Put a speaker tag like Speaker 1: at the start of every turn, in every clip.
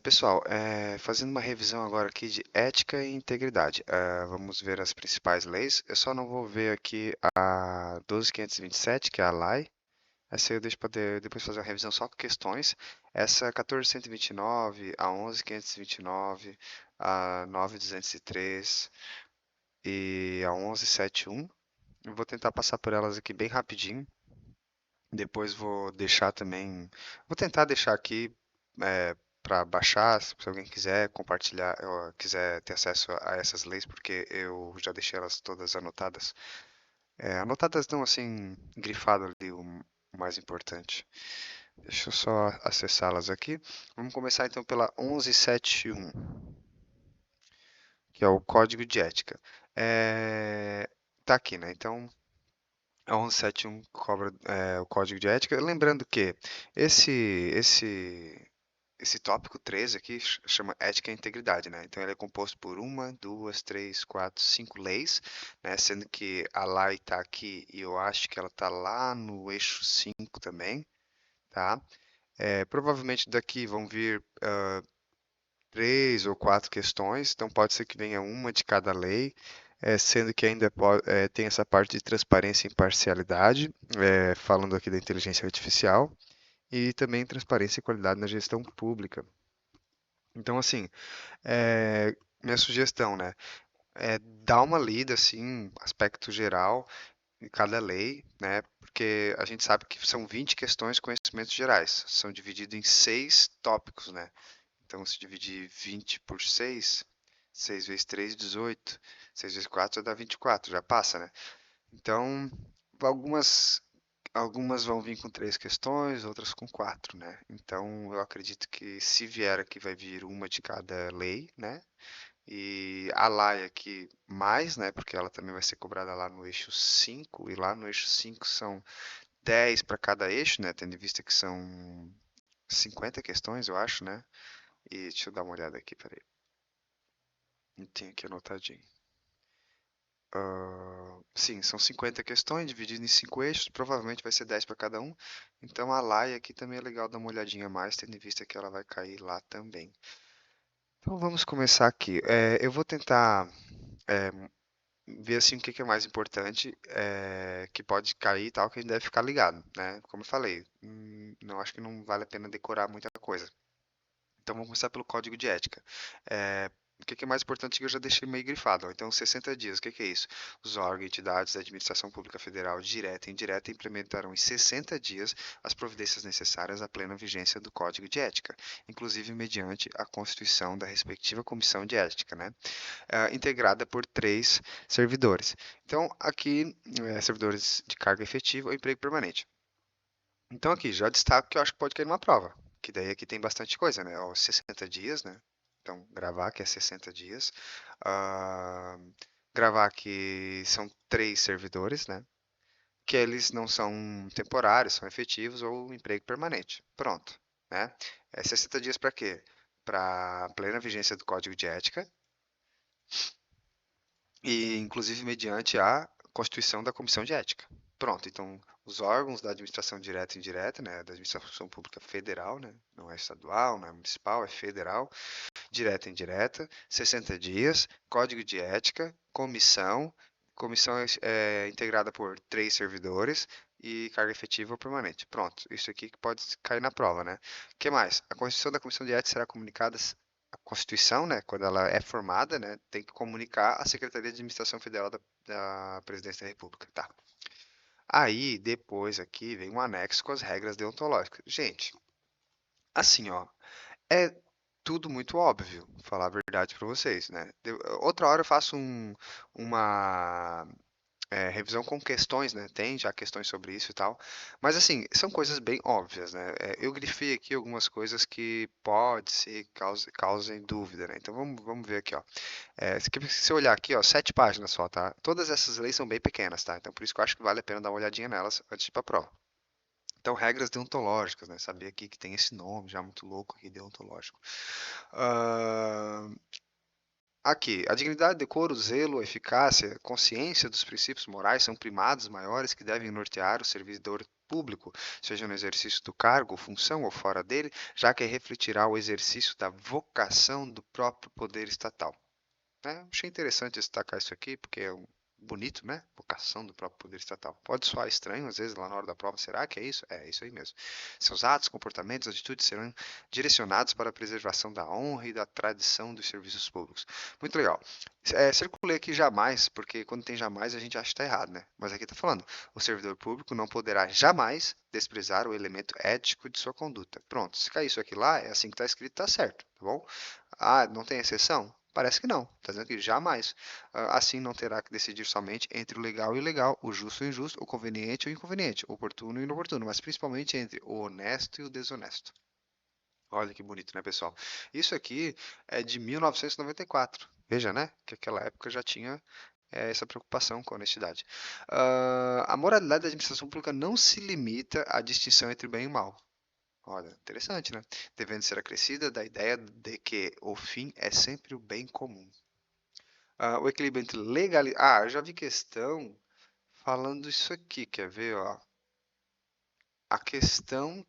Speaker 1: Pessoal, fazendo uma revisão agora aqui de ética e integridade. Vamos ver as principais leis. Eu só não vou ver aqui a 12.527, que é a LAI. Essa eu deixo para depois fazer uma revisão só com questões. Essa 14.129, a 11.529, a 9.203 e a 11.71. Eu vou tentar passar por elas aqui bem rapidinho. Depois vou deixar também. Vou tentar deixar aqui para baixar, se alguém quiser compartilhar, ou quiser ter acesso a essas leis, porque eu já deixei elas todas anotadas. Anotadas não assim, grifado ali o mais importante. Deixa eu só acessá-las aqui. Vamos começar então pela 1171, que é o Código de Ética. Tá aqui, né? Então, a 1171 cobra o código de ética. Lembrando que esse, esse, esse tópico 13 aqui chama ética e integridade, né? Então ele é composto por uma, duas, três, quatro, cinco leis, né? Sendo que a lei está aqui e eu acho que ela está lá no eixo 5 também, tá? Provavelmente daqui vão vir três ou quatro questões, então pode ser que venha uma de cada lei, sendo que ainda tem essa parte de transparência e imparcialidade, falando aqui da inteligência artificial, e também transparência e qualidade na gestão pública. Então, assim, minha sugestão, né, é dar uma lida, assim, aspecto geral em cada lei, né, porque a gente sabe que são 20 questões de conhecimentos gerais, são divididos em 6 tópicos, né, então, se dividir 20 por 6, 6 vezes 3, 18. 6 vezes 4 dá 24, já passa, né? Então, algumas, algumas vão vir com 3 questões, outras com 4, né? Então, eu acredito que se vier aqui, vai vir uma de cada lei, né? E a laia aqui mais, né? Porque ela também vai ser cobrada lá no eixo 5, e lá no eixo 5 são 10 para cada eixo, né? Tendo em vista que são 50 questões, eu acho, né? E deixa eu dar uma olhada aqui, peraí. Tem aqui anotadinho. Sim, são 50 questões divididas em 5 eixos, provavelmente vai ser 10 para cada um. Então a laia aqui também é legal dar uma olhadinha a mais, tendo em vista que ela vai cair lá também. Então vamos começar aqui. Eu vou tentar é, ver assim o que que é mais importante, que pode cair e tal, que a gente deve ficar ligado, né? Como eu falei, não acho que não vale a pena decorar muita coisa. Então vamos começar pelo código de ética. O que é mais importante que eu já deixei meio grifado, ó. Então, 60 dias, o que é isso? Os órgãos e entidades da administração pública federal, direta e indireta, implementarão em 60 dias as providências necessárias à plena vigência do código de ética, inclusive mediante a constituição da respectiva comissão de ética, né? Integrada por 3 servidores. Então, aqui, servidores de carga efetiva ou emprego permanente. Então aqui, já destaco que eu acho que pode cair numa prova. Que daí aqui tem bastante coisa, né? Ó, 60 dias, né? Então, gravar que é 60 dias. Ah, gravar que são 3 servidores, né? Que eles não são temporários, são efetivos ou emprego permanente. Pronto, né? 60 dias para quê? Para plena vigência do Código de Ética e inclusive mediante a constituição da Comissão de Ética. Pronto, então os órgãos da administração direta e indireta, né, da administração pública federal, né, não é estadual, não é municipal, é federal, direta e indireta, 60 dias, código de ética, comissão integrada por 3 servidores e carga efetiva ou permanente. Pronto, isso aqui que pode cair na prova, né? O que mais? A constituição da comissão de ética será comunicada a Constituição, né, quando ela é formada, né, tem que comunicar à Secretaria de Administração Federal da Presidência da República, tá? Aí, depois aqui vem um anexo com as regras deontológicas. Gente, assim, ó, é tudo muito óbvio, falar a verdade para vocês, né? Outra hora eu faço uma revisão com questões, né? Tem já questões sobre isso e tal. Mas assim, são coisas bem óbvias, né? Eu grifei aqui algumas coisas que pode ser causem dúvida, né? Então vamos ver aqui, ó. Se eu olhar aqui, ó, 7 páginas só, tá? Todas essas leis são bem pequenas, tá? Então por isso que eu acho que vale a pena dar uma olhadinha nelas antes de ir pra prova. Então, regras deontológicas, né? Saber aqui que tem esse nome já muito louco aqui, deontológico. Ah, Aqui, a dignidade, decoro, zelo, eficácia, consciência dos princípios morais são primados maiores que devem nortear o servidor público, seja no exercício do cargo, função ou fora dele, já que refletirá o exercício da vocação do próprio poder estatal. Achei interessante destacar isso aqui, porque é bonito, né? Vocação do próprio poder estatal. Pode soar estranho, às vezes, lá na hora da prova. Será que é isso? É isso aí mesmo. Seus atos, comportamentos, atitudes serão direcionados para a preservação da honra e da tradição dos serviços públicos. Muito legal. Circulei aqui jamais, porque quando tem jamais a gente acha que está errado, né? Mas aqui está falando: o servidor público não poderá jamais desprezar o elemento ético de sua conduta. Pronto, se cair isso aqui lá, é assim que está escrito, está certo, tá bom? Ah, não tem exceção? Parece que não. Está dizendo que jamais. Assim não terá que decidir somente entre o legal e o ilegal, o justo e o injusto, o conveniente e o inconveniente, o oportuno e o inoportuno, mas principalmente entre o honesto e o desonesto. Olha que bonito, né, pessoal? Isso aqui é de 1994. Veja, né? Que aquela época já tinha essa preocupação com a honestidade. A moralidade da administração pública não se limita à distinção entre bem e mal. Olha, interessante, né? Devendo ser acrescida da ideia de que o fim é sempre o bem comum. O equilíbrio entre legalidade. Ah, eu já vi questão falando isso aqui, quer ver, ó? A questão.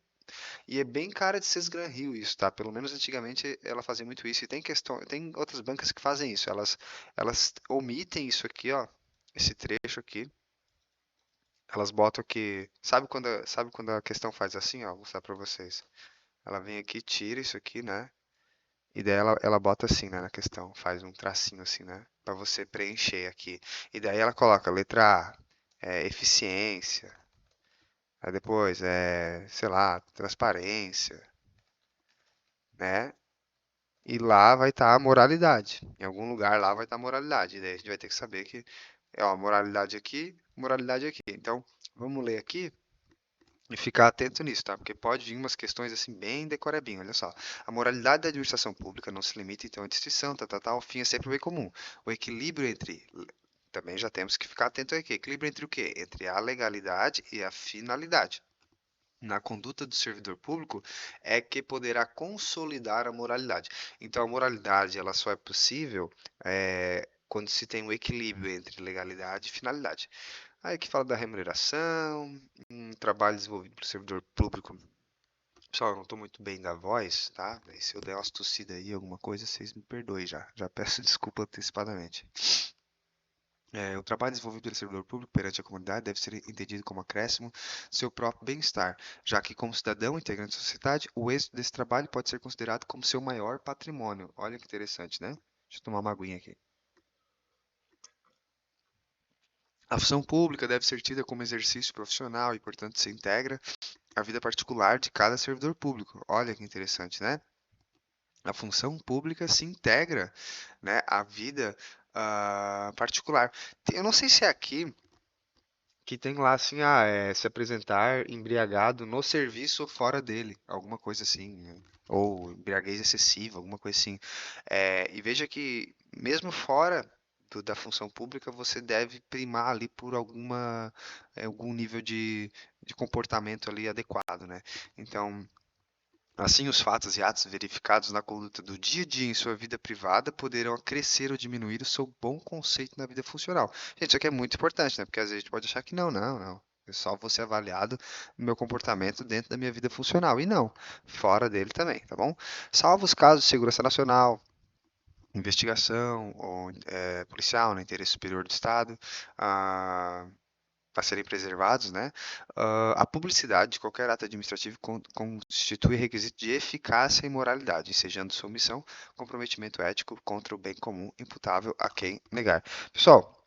Speaker 1: E é bem cara de ser Gran Rio isso, tá? Pelo menos antigamente ela fazia muito isso. E tem questão, tem outras bancas que fazem isso. Elas omitem isso aqui, ó. Esse trecho aqui. Elas botam aqui. Sabe quando a questão faz assim, ó? Vou mostrar pra vocês. Ela vem aqui, tira isso aqui, né? E daí ela bota assim, né, na questão, faz um tracinho assim, né, para você preencher aqui. E daí ela coloca letra A, eficiência, aí depois sei lá, transparência, né? E lá vai estar a moralidade. Em algum lugar lá vai estar a moralidade. E daí a gente vai ter que saber que é ó, moralidade aqui, moralidade aqui. Então, vamos ler aqui e ficar atento nisso, tá? Porque pode vir umas questões assim bem decorebinho, olha só. A moralidade da administração pública não se limita então à distinção, o fim é sempre o bem comum. O equilíbrio entre também já temos que ficar atento aqui. Equilíbrio entre o quê? Entre a legalidade e a finalidade. Na conduta do servidor público é que poderá consolidar a moralidade. Então, a moralidade ela só é possível quando se tem um equilíbrio entre legalidade e finalidade. Aí que fala da remuneração, um trabalho desenvolvido pelo servidor público. Pessoal, eu não estou muito bem da voz, tá? E se eu der umas tossidas aí, alguma coisa, vocês me perdoem já. Já peço desculpa antecipadamente. O trabalho desenvolvido pelo servidor público perante a comunidade deve ser entendido como acréscimo do seu próprio bem-estar, já que, como cidadão integrante da sociedade, o êxito desse trabalho pode ser considerado como seu maior patrimônio. Olha que interessante, né? Deixa eu tomar uma aguinha aqui. A função pública deve ser tida como exercício profissional e, portanto, se integra à vida particular de cada servidor público. Olha que interessante, né? A função pública se integra, né, à vida particular. Eu não sei se é aqui que tem lá assim, se apresentar embriagado no serviço ou fora dele, alguma coisa assim, né? Ou embriaguez excessiva, alguma coisa assim. E veja que mesmo fora da função pública, você deve primar ali por algum nível de comportamento ali adequado, né? Então, assim, os fatos e atos verificados na conduta do dia a dia em sua vida privada poderão acrescer ou diminuir o seu bom conceito na vida funcional. Gente, isso aqui é muito importante, né? Porque às vezes a gente pode achar que não, não, não. Eu só vou ser avaliado no meu comportamento dentro da minha vida funcional. E não, fora dele também, tá bom? Salvo os casos de segurança nacional, investigação ou policial, no interesse superior do Estado, ah, para serem preservados, né? A publicidade de qualquer ato administrativo constitui requisito de eficácia e moralidade, ensejando sua omissão, comprometimento ético contra o bem comum imputável a quem negar. Pessoal,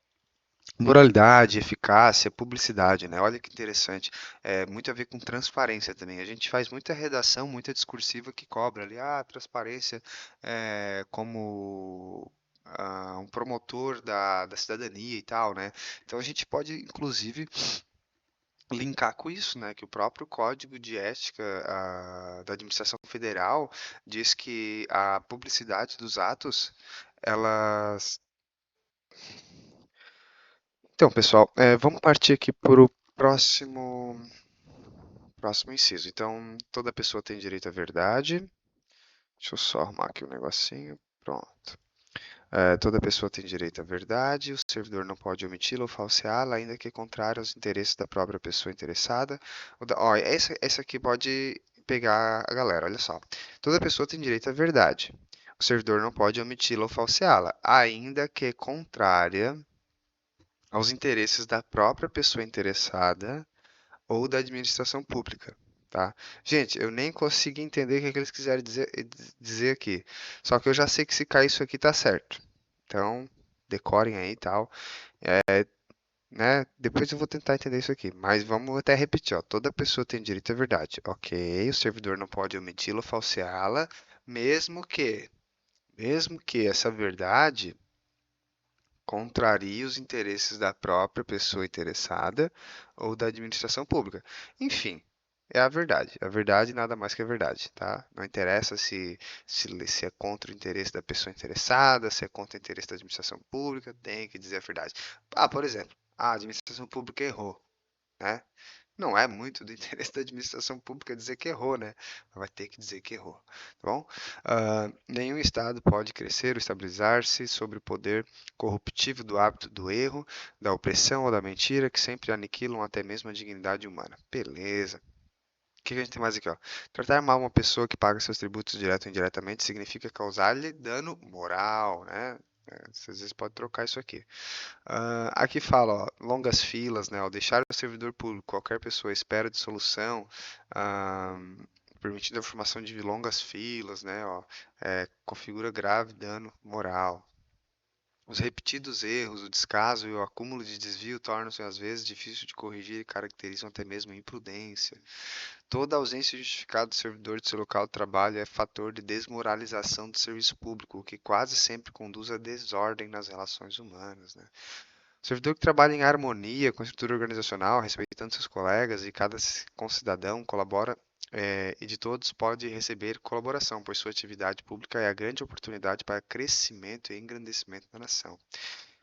Speaker 1: moralidade, eficácia, publicidade, né? Olha que interessante. Muito a ver com transparência também. A gente faz muita redação, muita discursiva que cobra ali, transparência como um promotor da cidadania e tal, né? Então a gente pode, inclusive, linkar com isso, né? Que o próprio Código de Ética da Administração Federal diz que a publicidade dos atos, elas. Então, pessoal, vamos partir aqui para o próximo inciso. Então, toda pessoa tem direito à verdade. Deixa eu só arrumar aqui o negocinho. Pronto. Toda pessoa tem direito à verdade, o servidor não pode omiti-la ou falseá-la, ainda que contrário aos interesses da própria pessoa interessada. Ó, essa aqui pode pegar a galera, olha só. Toda pessoa tem direito à verdade. O servidor não pode omiti-la ou falseá-la, ainda que contrária aos interesses da própria pessoa interessada ou da administração pública, tá? Gente, eu nem consigo entender o que é que eles quiserem dizer aqui. Só que eu já sei que se cair isso aqui tá certo. Então, decorem aí e tal, né? Depois eu vou tentar entender isso aqui, mas vamos até repetir, ó. Toda pessoa tem direito à verdade. Ok, o servidor não pode omiti-la ou falseá-la, mesmo que, mesmo que essa verdade contraria os interesses da própria pessoa interessada ou da administração pública. Enfim, é a verdade. A verdade nada mais que a verdade, tá? Não interessa se é contra o interesse da pessoa interessada, se é contra o interesse da administração pública, tem que dizer a verdade. Ah, por exemplo, a administração pública errou, né? Não é muito do interesse da administração pública dizer que errou, né? Vai ter que dizer que errou, tá bom? Nenhum Estado pode crescer ou estabilizar-se sobre o poder corruptivo do hábito do erro, da opressão ou da mentira, que sempre aniquilam até mesmo a dignidade humana. Beleza. O que a gente tem mais aqui, ó? Tratar mal uma pessoa que paga seus tributos direto ou indiretamente significa causar-lhe dano moral, né? Você às vezes pode trocar isso aqui. Aqui fala, ó, longas filas, né? Ao deixar o servidor público, qualquer pessoa à espera de solução, ah, permitindo a formação de longas filas, né? Ó, configura grave dano moral. Os repetidos erros, o descaso e o acúmulo de desvio tornam-se às vezes difíceis de corrigir e caracterizam até mesmo a imprudência. Toda ausência justificada do servidor de seu local de trabalho é fator de desmoralização do serviço público, o que quase sempre conduz à desordem nas relações humanas, né? O servidor que trabalha em harmonia com a estrutura organizacional, respeitando seus colegas e cada concidadão colabora e de todos pode receber colaboração, pois sua atividade pública é a grande oportunidade para crescimento e engrandecimento da nação.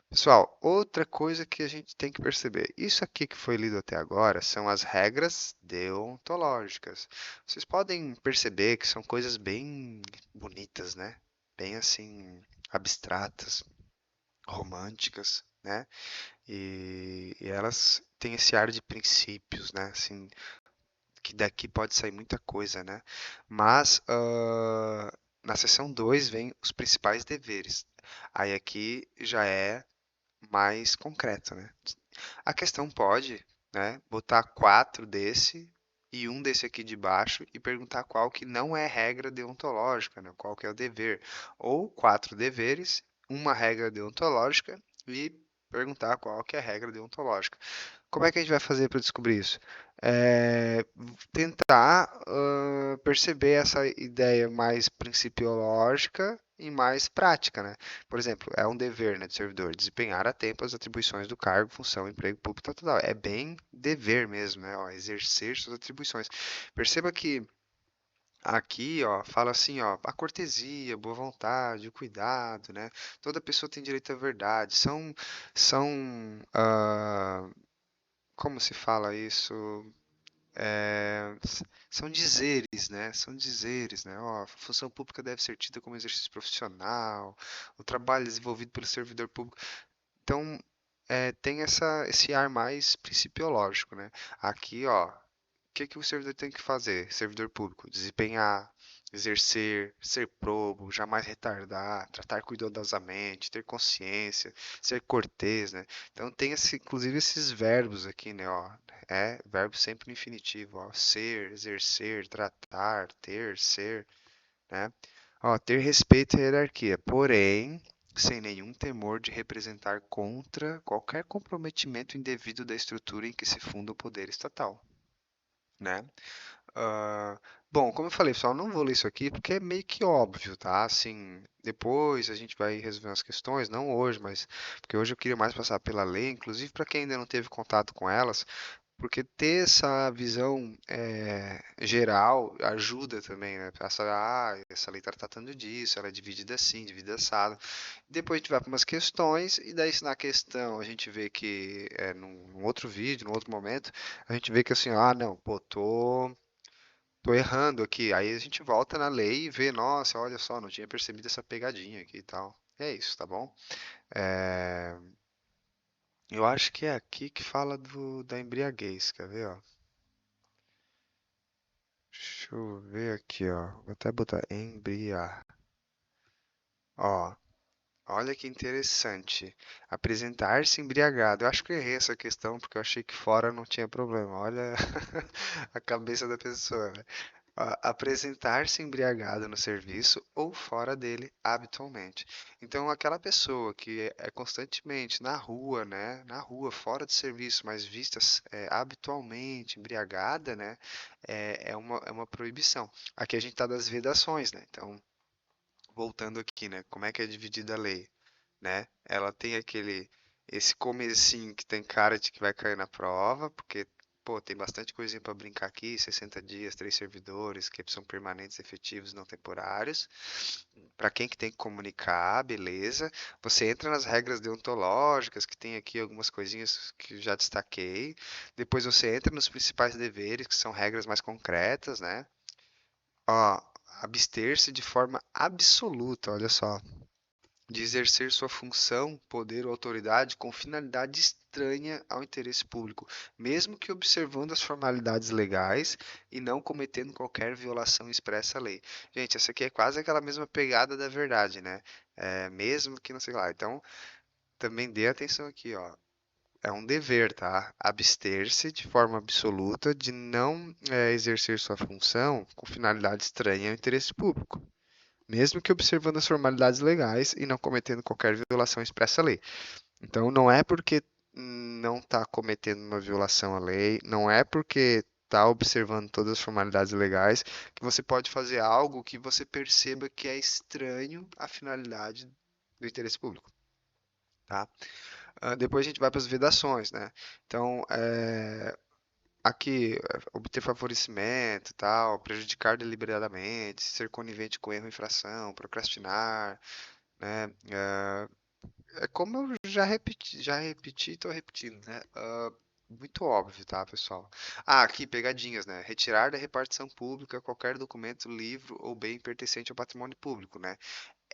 Speaker 1: Pessoal, outra coisa que a gente tem que perceber, isso aqui que foi lido até agora são as regras deontológicas. Vocês podem perceber que são coisas bem bonitas, né? Bem assim, abstratas, românticas, né? E elas têm esse ar de princípios, né? Assim, que daqui pode sair muita coisa, né? Mas na seção 2 vem os principais deveres. Aí aqui já é mais concreto, né? A questão pode, né, botar quatro desse e um desse aqui de baixo e perguntar qual que não é regra deontológica, né? Qual que é o dever. Ou quatro deveres, uma regra deontológica e perguntar qual que é a regra deontológica. Como é que a gente vai fazer para descobrir isso? É, tentar perceber essa ideia mais principiológica e mais prática, né? Por exemplo, é um dever, né, do servidor desempenhar a tempo as atribuições do cargo, função, emprego público, tal, tal, tal. É bem dever mesmo, né? Ó, exercer suas atribuições. Perceba que aqui, ó, fala assim, ó, a cortesia, boa vontade, o cuidado, né? Toda pessoa tem direito à verdade. São como se fala isso? São dizeres, né? São dizeres, né? Ó, a função pública deve ser tida como exercício profissional, o trabalho desenvolvido pelo servidor público. Então, tem esse ar mais principiológico, né? Aqui, ó, o que que o servidor tem que fazer? Servidor público, desempenhar, exercer, ser probo, jamais retardar, tratar cuidadosamente, ter consciência, ser cortês, né? Então tem inclusive esses verbos aqui, né? Ó, verbo sempre no infinitivo, ó, ser, exercer, tratar, ter, ser, né? Ó, ter respeito à hierarquia, porém, sem nenhum temor de representar contra qualquer comprometimento indevido da estrutura em que se funda o poder estatal, né? Ah, bom, como eu falei, pessoal, não vou ler isso aqui porque é meio que óbvio, tá? Assim, depois a gente vai resolver as questões, não hoje, mas porque hoje eu queria mais passar pela lei, inclusive para quem ainda não teve contato com elas, porque ter essa visão geral ajuda também, né? Essa, essa lei está tratando disso, ela é dividida assim, dividida assado. Depois a gente vai para umas questões, e daí se na questão a gente vê que, num outro vídeo, num outro momento, a gente vê que assim, não, pô, tô errando aqui. Aí a gente volta na lei e vê, nossa, olha só, não tinha percebido essa pegadinha aqui e tal. É isso, tá bom? É, eu acho que é aqui que fala da embriaguez, quer ver, ó? Deixa eu ver aqui, ó. Vou até botar Ó, olha que interessante. Apresentar-se embriagado. Eu acho que eu errei essa questão porque eu achei que fora não tinha problema. Olha a cabeça da pessoa, né? Apresentar-se embriagado no serviço ou fora dele habitualmente. Então, aquela pessoa que é constantemente na rua, né? Na rua, fora do serviço, mas vista habitualmente embriagada, né? É uma proibição. Aqui a gente está das vedações, né? Então, voltando aqui, né? Como é que é dividida a lei, né? Ela tem esse comecinho que tem cara de que vai cair na prova, porque pô, tem bastante coisinha para brincar aqui, 60 dias, três servidores, que são permanentes, efetivos, não temporários. Para quem que tem que comunicar, beleza. Você entra nas regras deontológicas, que tem aqui algumas coisinhas que já destaquei. Depois você entra nos principais deveres, que são regras mais concretas, né? Ó, abster-se de forma absoluta, olha só, de exercer sua função, poder ou autoridade com finalidade estranha ao interesse público, mesmo que observando as formalidades legais e não cometendo qualquer violação expressa à lei. Gente, essa aqui é quase aquela mesma pegada da verdade, né? Mesmo que não sei lá. Então, também dê atenção aqui, ó. É um dever, tá? Abster-se de forma absoluta de não exercer sua função com finalidade estranha ao interesse público, mesmo que observando as formalidades legais e não cometendo qualquer violação expressa à lei. Então, não é porque não está cometendo uma violação à lei, não é porque está observando todas as formalidades legais que você pode fazer algo que você perceba que é estranho à finalidade do interesse público, tá? Depois a gente vai para as vedações, né? Então, aqui, obter favorecimento, tal, prejudicar deliberadamente, ser conivente com erro ou infração, procrastinar, né? É como eu já repeti e tô repetindo, né? Muito óbvio, tá, pessoal? Aqui, pegadinhas, né? Retirar da repartição pública qualquer documento, livro ou bem pertencente ao patrimônio público, né?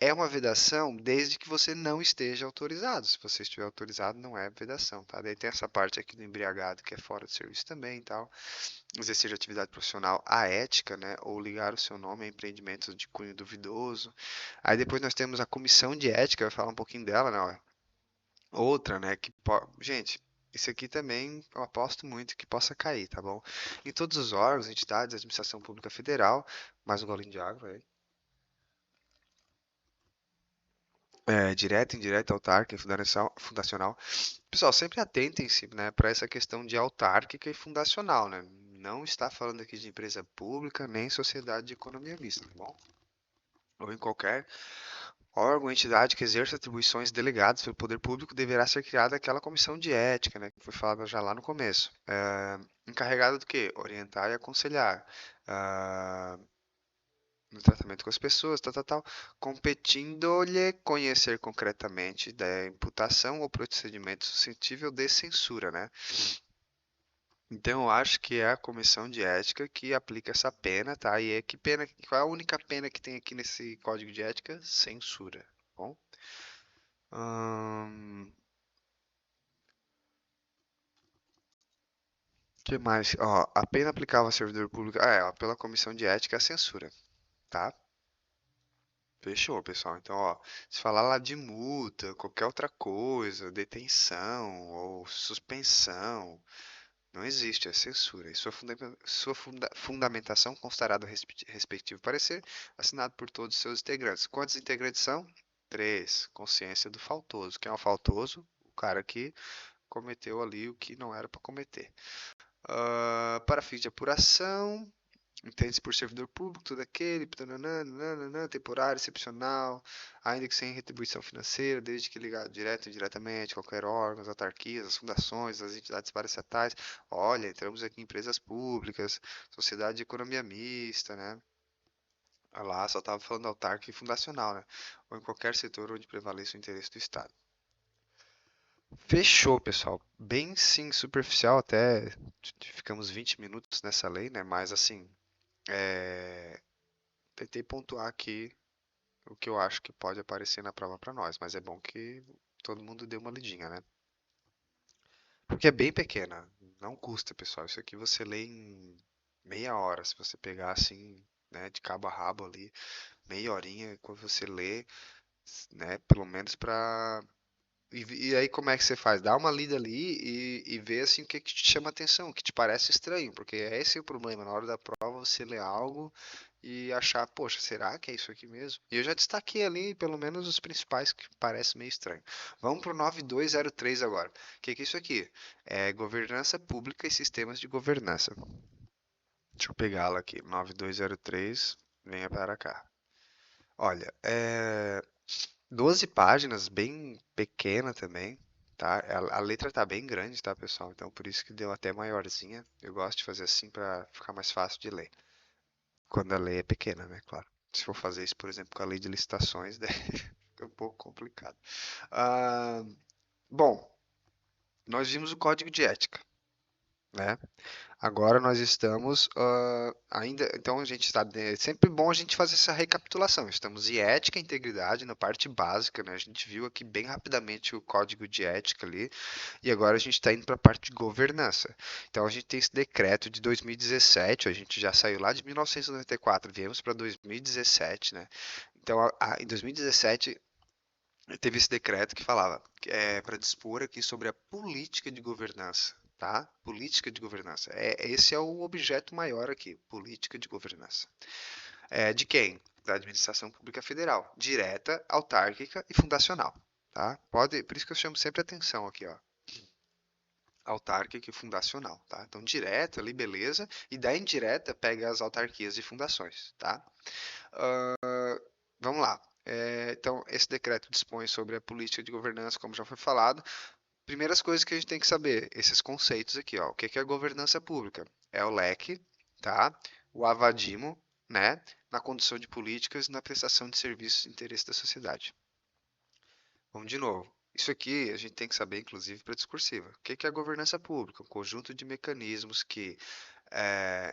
Speaker 1: É uma vedação desde que você não esteja autorizado. Se você estiver autorizado, não é vedação, tá? Daí tem essa parte aqui do embriagado que é fora do serviço também e tal. Exercer atividade profissional aética, né? Ou ligar o seu nome a empreendimentos de cunho duvidoso. Aí depois nós temos a comissão de ética, eu vou falar um pouquinho dela, né? Outra, né? Gente, isso aqui também eu aposto muito que possa cair, tá bom? Em todos os órgãos, entidades, administração pública federal, mais um golinho de água aí. Direta, indireta, autárquica e fundacional. Pessoal, sempre atentem-se, né, para essa questão de autárquica e fundacional, né? Não está falando aqui de empresa pública nem sociedade de economia mista, tá bom? Ou em qualquer órgão ou entidade que exerça atribuições delegadas pelo poder público, deverá ser criada aquela comissão de ética, né, que foi falada já lá no começo. Encarregada do quê? Orientar e aconselhar. Ah, no tratamento com as pessoas, tal, tal, tal, competindo-lhe conhecer concretamente da imputação ou procedimento suscetível de censura, né? Então, eu acho que é a comissão de ética que aplica essa pena, tá? E que pena, qual é a única pena que tem aqui nesse código de ética? Censura, tá bom? Que mais? Ó, a pena aplicável ao servidor público, ó, pela comissão de ética é a censura, tá? Fechou, pessoal. Então, ó, se falar lá de multa, qualquer outra coisa, detenção ou suspensão, não existe, é censura. E sua fundamentação constará do respectivo parecer, assinado por todos os seus integrantes. Quantos integrantes são? Três. Consciência do faltoso. Quem é o faltoso? O cara que cometeu ali o que não era para cometer. Para fins de apuração, entende-se por servidor público, todo aquele, tananã, nananã, temporário, excepcional, ainda que sem retribuição financeira, desde que ligado direto ou indiretamente, qualquer órgão, as autarquias, as fundações, as entidades paraestatais. Olha, entramos aqui em empresas públicas, sociedade de economia mista, né? Ah lá, só estava falando autárquico e fundacional, né? Ou em qualquer setor onde prevaleça o interesse do Estado. Fechou, pessoal. Bem sim, superficial, até ficamos 20 minutos nessa lei, né? Mas assim, é, tentei pontuar aqui o que eu acho que pode aparecer na prova para nós, mas é bom que todo mundo dê uma lidinha, né? Porque é bem pequena, não custa, pessoal. Isso aqui você lê em meia hora, se você pegar assim, né, de cabo a rabo ali, meia horinha, quando você lê, né, pelo menos para e aí como é que você faz? Dá uma lida ali e vê assim o que que te chama atenção, o que te parece estranho, porque esse é o problema. Na hora da prova você lê algo e achar, poxa, será que é isso aqui mesmo? E eu já destaquei ali pelo menos os principais que parecem meio estranho. Vamos pro 9203 agora. O que que é isso aqui? É governança pública e sistemas de governança. Deixa eu pegá-la aqui. 9203, venha para cá. Olha, 12 páginas, bem pequena também, tá? A letra tá bem grande, tá, pessoal? Então por isso que deu até maiorzinha. Eu gosto de fazer assim para ficar mais fácil de ler. Quando a lei é pequena, né? Claro. Se for fazer isso, por exemplo, com a lei de licitações, daí fica um pouco complicado. Ah, bom, nós vimos o código de ética, né? Agora nós estamos ainda, então a gente está, é sempre bom a gente fazer essa recapitulação. Estamos em ética e integridade na parte básica, né? A gente viu aqui bem rapidamente o código de ética ali, e agora a gente está indo para a parte de governança. Então a gente tem esse decreto de 2017, a gente já saiu lá de 1994, viemos para 2017, né? Então em 2017 teve esse decreto que falava para dispor aqui sobre a política de governança, tá? Política de governança. Esse é o objeto maior aqui, política de governança. De quem? Da administração pública federal, direta, autárquica e fundacional, tá? Por isso que eu chamo sempre atenção aqui, ó. Autárquica e fundacional, tá? Então, direta ali, beleza, e da indireta pega as autarquias e fundações, tá? Vamos lá. Então, esse decreto dispõe sobre a política de governança, como já foi falado. Primeiras coisas que a gente tem que saber, esses conceitos aqui, ó. O que é a governança pública? É o leque, tá? O avadimo, né? Na condução de políticas e na prestação de serviços de interesse da sociedade. Vamos de novo. Isso aqui a gente tem que saber, inclusive, para discursiva. O que é a governança pública? Um conjunto de mecanismos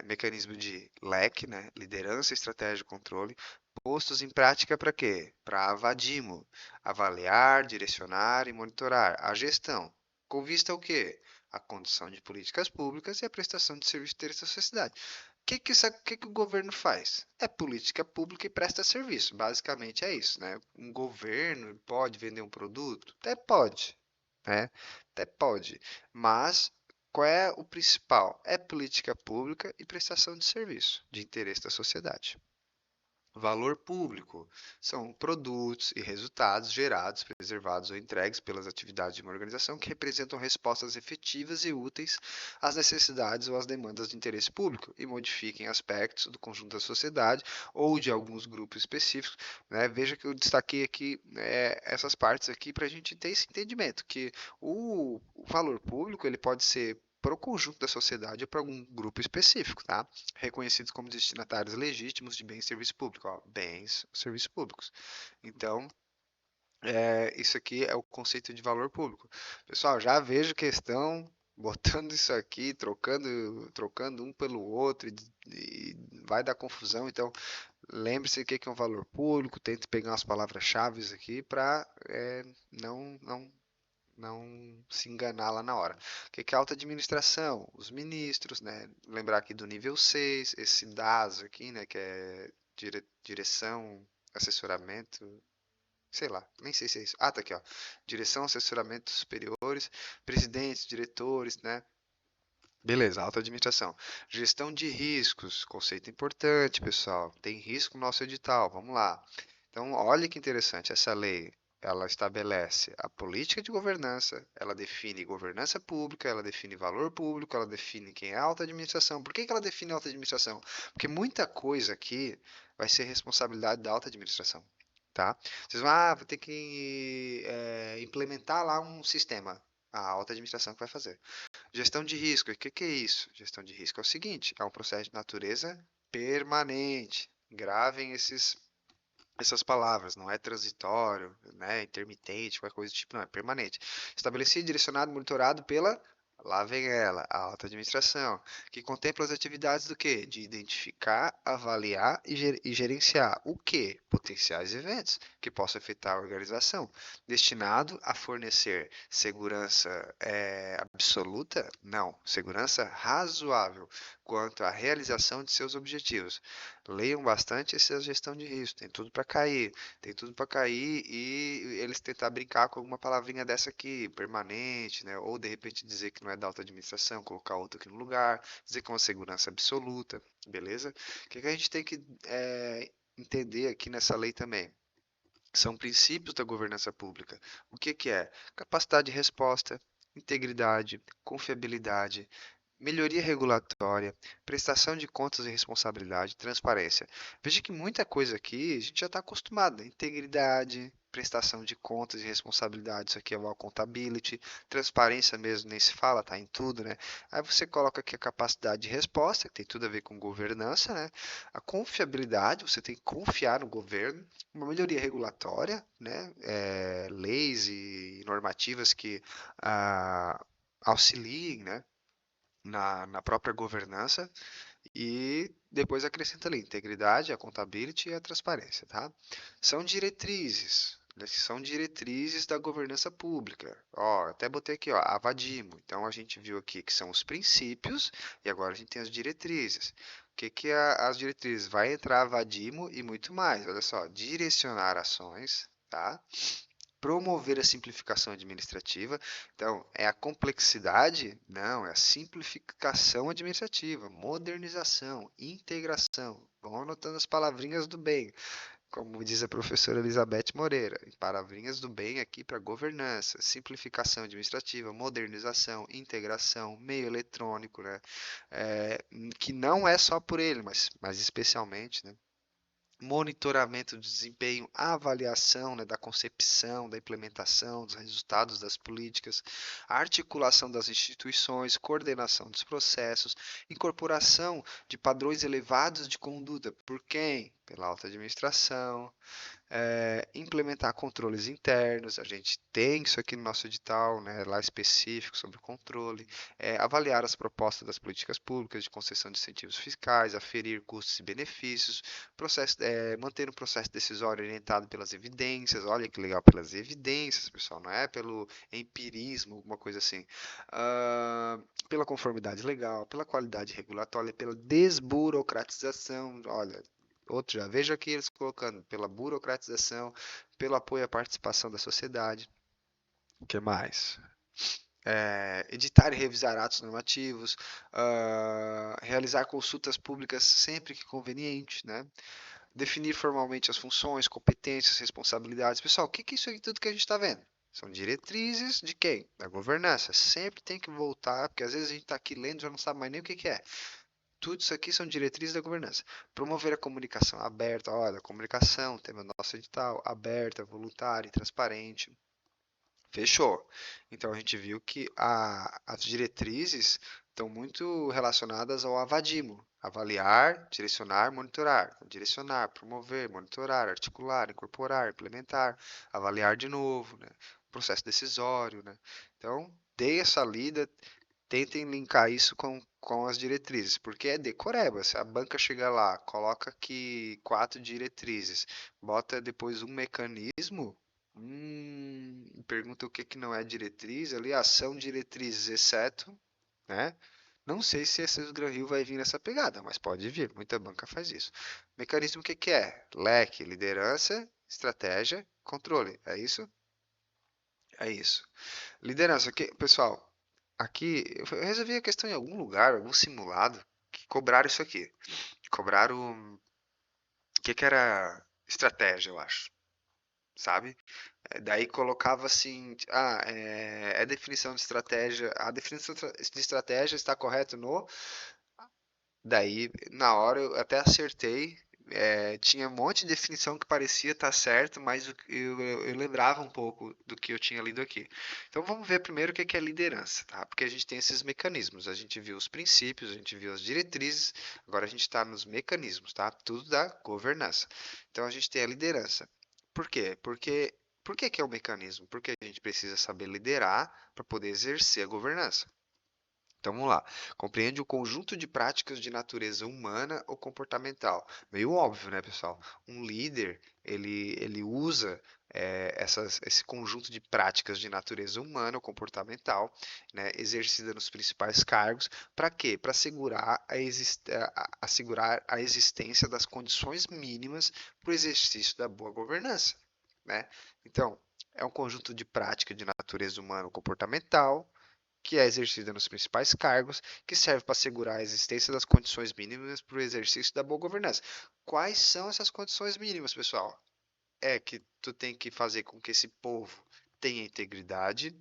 Speaker 1: mecanismo de leque, né? Liderança, estratégia e controle, postos em prática para quê? Para avadimo, avaliar, direcionar e monitorar a gestão. Com vista ao quê? A condução de políticas públicas e a prestação de serviços de interesse da sociedade. O que o governo faz? É política pública e presta serviço. Basicamente é isso, né? Um governo pode vender um produto? Até pode, né? Até pode. Mas qual é o principal? É política pública e prestação de serviço de interesse da sociedade. Valor público são produtos e resultados gerados, preservados ou entregues pelas atividades de uma organização que representam respostas efetivas e úteis às necessidades ou às demandas de interesse público e modifiquem aspectos do conjunto da sociedade ou de alguns grupos específicos, né? Veja que eu destaquei aqui essas partes aqui para a gente ter esse entendimento que o valor público ele pode ser para o conjunto da sociedade ou para algum grupo específico, tá? Reconhecidos como destinatários legítimos de bens e serviços públicos, ó, bens, serviços públicos. Então, isso aqui é o conceito de valor público. Pessoal, já vejo questão botando isso aqui, trocando um pelo outro e vai dar confusão. Então, lembre-se o que é um valor público, tente pegar umas palavras-chave aqui para não se enganar lá na hora. O que é alta administração? Os ministros, né? Lembrar aqui do nível 6, esse DAS aqui, né? Que é direção, assessoramento, sei lá, nem sei se é isso. Ah, tá aqui, ó. Direção, assessoramento superiores, presidentes, diretores, né? Beleza, alta administração. Gestão de riscos, conceito importante, pessoal. Tem risco no nosso edital, vamos lá. Então, olha que interessante, essa lei, ela estabelece a política de governança, ela define governança pública, ela define valor público, ela define quem é alta administração. Por que ela define alta administração? Porque muita coisa aqui vai ser responsabilidade da alta administração, tá? Vocês vão, vou ter que implementar lá um sistema. A alta administração que vai fazer. Gestão de risco, o que que é isso? Gestão de risco é o seguinte, é um processo de natureza permanente. Gravem essas palavras, não é transitório, né, intermitente, qualquer coisa do tipo, não, é permanente. Estabelecido, direcionado, monitorado pela Lá vem ela, a alta administração, que contempla as atividades do quê? De identificar, avaliar e gerenciar o quê? Potenciais eventos que possam afetar a organização, destinado a fornecer segurança absoluta? Não, segurança razoável quanto à realização de seus objetivos. Leiam bastante essa gestão de risco, tem tudo para cair e eles tentar brincar com alguma palavrinha dessa aqui, permanente, né? Ou de repente dizer que não é da alta administração, colocar outra aqui no lugar, dizer que é uma segurança absoluta, beleza? O que que a gente tem que entender aqui nessa lei também? São princípios da governança pública. O que que é? Capacidade de resposta, integridade, confiabilidade, melhoria regulatória, prestação de contas e responsabilidade, transparência. Veja que muita coisa aqui a gente já está acostumado, né? Integridade, prestação de contas e responsabilidade, isso aqui é o accountability, transparência mesmo, nem se fala, tá em tudo, né? Aí você coloca aqui a capacidade de resposta, que tem tudo a ver com governança, né? A confiabilidade, você tem que confiar no governo, uma melhoria regulatória, né? Leis e normativas que auxiliem, né? Na própria governança e depois acrescenta ali integridade, a accountability e a transparência, tá? São diretrizes, né, são diretrizes da governança pública. Ó, até botei aqui, ó, a Vadimo. Então a gente viu aqui que são os princípios e agora a gente tem as diretrizes. O que que é as diretrizes? Vai entrar a Vadimo e muito mais. Olha só, direcionar ações, tá? Promover a simplificação administrativa. Então, é a complexidade? Não, é a simplificação administrativa, modernização, integração. Vão anotando as palavrinhas do bem, como diz a professora Elizabeth Moreira, palavrinhas do bem aqui para governança, simplificação administrativa, modernização, integração, meio eletrônico, né? Que não é só por ele, mas especialmente, né? Monitoramento do desempenho, avaliação, né, da concepção, da implementação, dos resultados das políticas, articulação das instituições, coordenação dos processos, incorporação de padrões elevados de conduta. Por quem? Pela alta administração, implementar controles internos, a gente tem isso aqui no nosso edital, né, lá específico sobre controle, avaliar as propostas das políticas públicas de concessão de incentivos fiscais, aferir custos e benefícios, manter um processo decisório orientado pelas evidências, olha que legal, pelas evidências, pessoal, não é pelo empirismo, alguma coisa assim. Ah, pela conformidade legal, pela qualidade regulatória, pela desburocratização, olha, outro já vejo aqui eles colocando pela burocratização, pelo apoio à participação da sociedade. O que mais? Editar e revisar atos normativos, realizar consultas públicas sempre que conveniente, né? Definir formalmente as funções, competências, responsabilidades. Pessoal, o que é isso aqui tudo que a gente está vendo? São diretrizes de quem? Da governança. Sempre tem que voltar, porque às vezes a gente está aqui lendo e já não sabe mais nem o que é. Tudo isso aqui são diretrizes da governança. Promover a comunicação aberta, olha, a comunicação, tema nosso edital, aberta, voluntária e transparente. Fechou. Então a gente viu que as diretrizes estão muito relacionadas ao avadimo. Avaliar, direcionar, monitorar. Direcionar, promover, monitorar, articular, incorporar, implementar, avaliar de novo, né? Processo decisório, né? Então, dei essa lida, tentem linkar isso com as diretrizes, porque é decoreba. Se a banca chegar lá, coloca aqui 4 diretrizes, bota depois um mecanismo, pergunta o que que não é diretriz ali, são diretrizes, exceto, né? Não sei se esse Granrio vai vir nessa pegada, mas pode vir, muita banca faz isso. Mecanismo o que que é? Leque, liderança, estratégia, controle, é isso? É isso. Liderança, aqui, pessoal, aqui eu resolvi a questão em algum lugar, algum simulado, que cobraram isso aqui. Cobraram o que que era estratégia, eu acho, sabe? Daí colocava assim, definição de estratégia, a definição de estratégia está correta no. Daí, na hora, eu até acertei. Tinha um monte de definição que parecia estar certo, mas eu lembrava um pouco do que eu tinha lido aqui. Então vamos ver primeiro o que é liderança, tá? Porque a gente tem esses mecanismos. A gente viu os princípios, a gente viu as diretrizes, agora a gente está nos mecanismos, tá? Tudo da governança. Então a gente tem a liderança. Por quê? Por que que é o mecanismo? Porque a gente precisa saber liderar para poder exercer a governança. Então vamos lá. Compreende o conjunto de práticas de natureza humana ou comportamental. Meio óbvio, né, pessoal? Um líder, ele usa esse conjunto de práticas de natureza humana ou comportamental, né, exercida nos principais cargos, para quê? Para assegurar a existência das condições mínimas para o exercício da boa governança, né? Então, é um conjunto de práticas de natureza humana ou comportamental que é exercida nos principais cargos, que serve para assegurar a existência das condições mínimas para o exercício da boa governança. Quais são essas condições mínimas, pessoal? É que tu tem que fazer com que esse povo tenha integridade,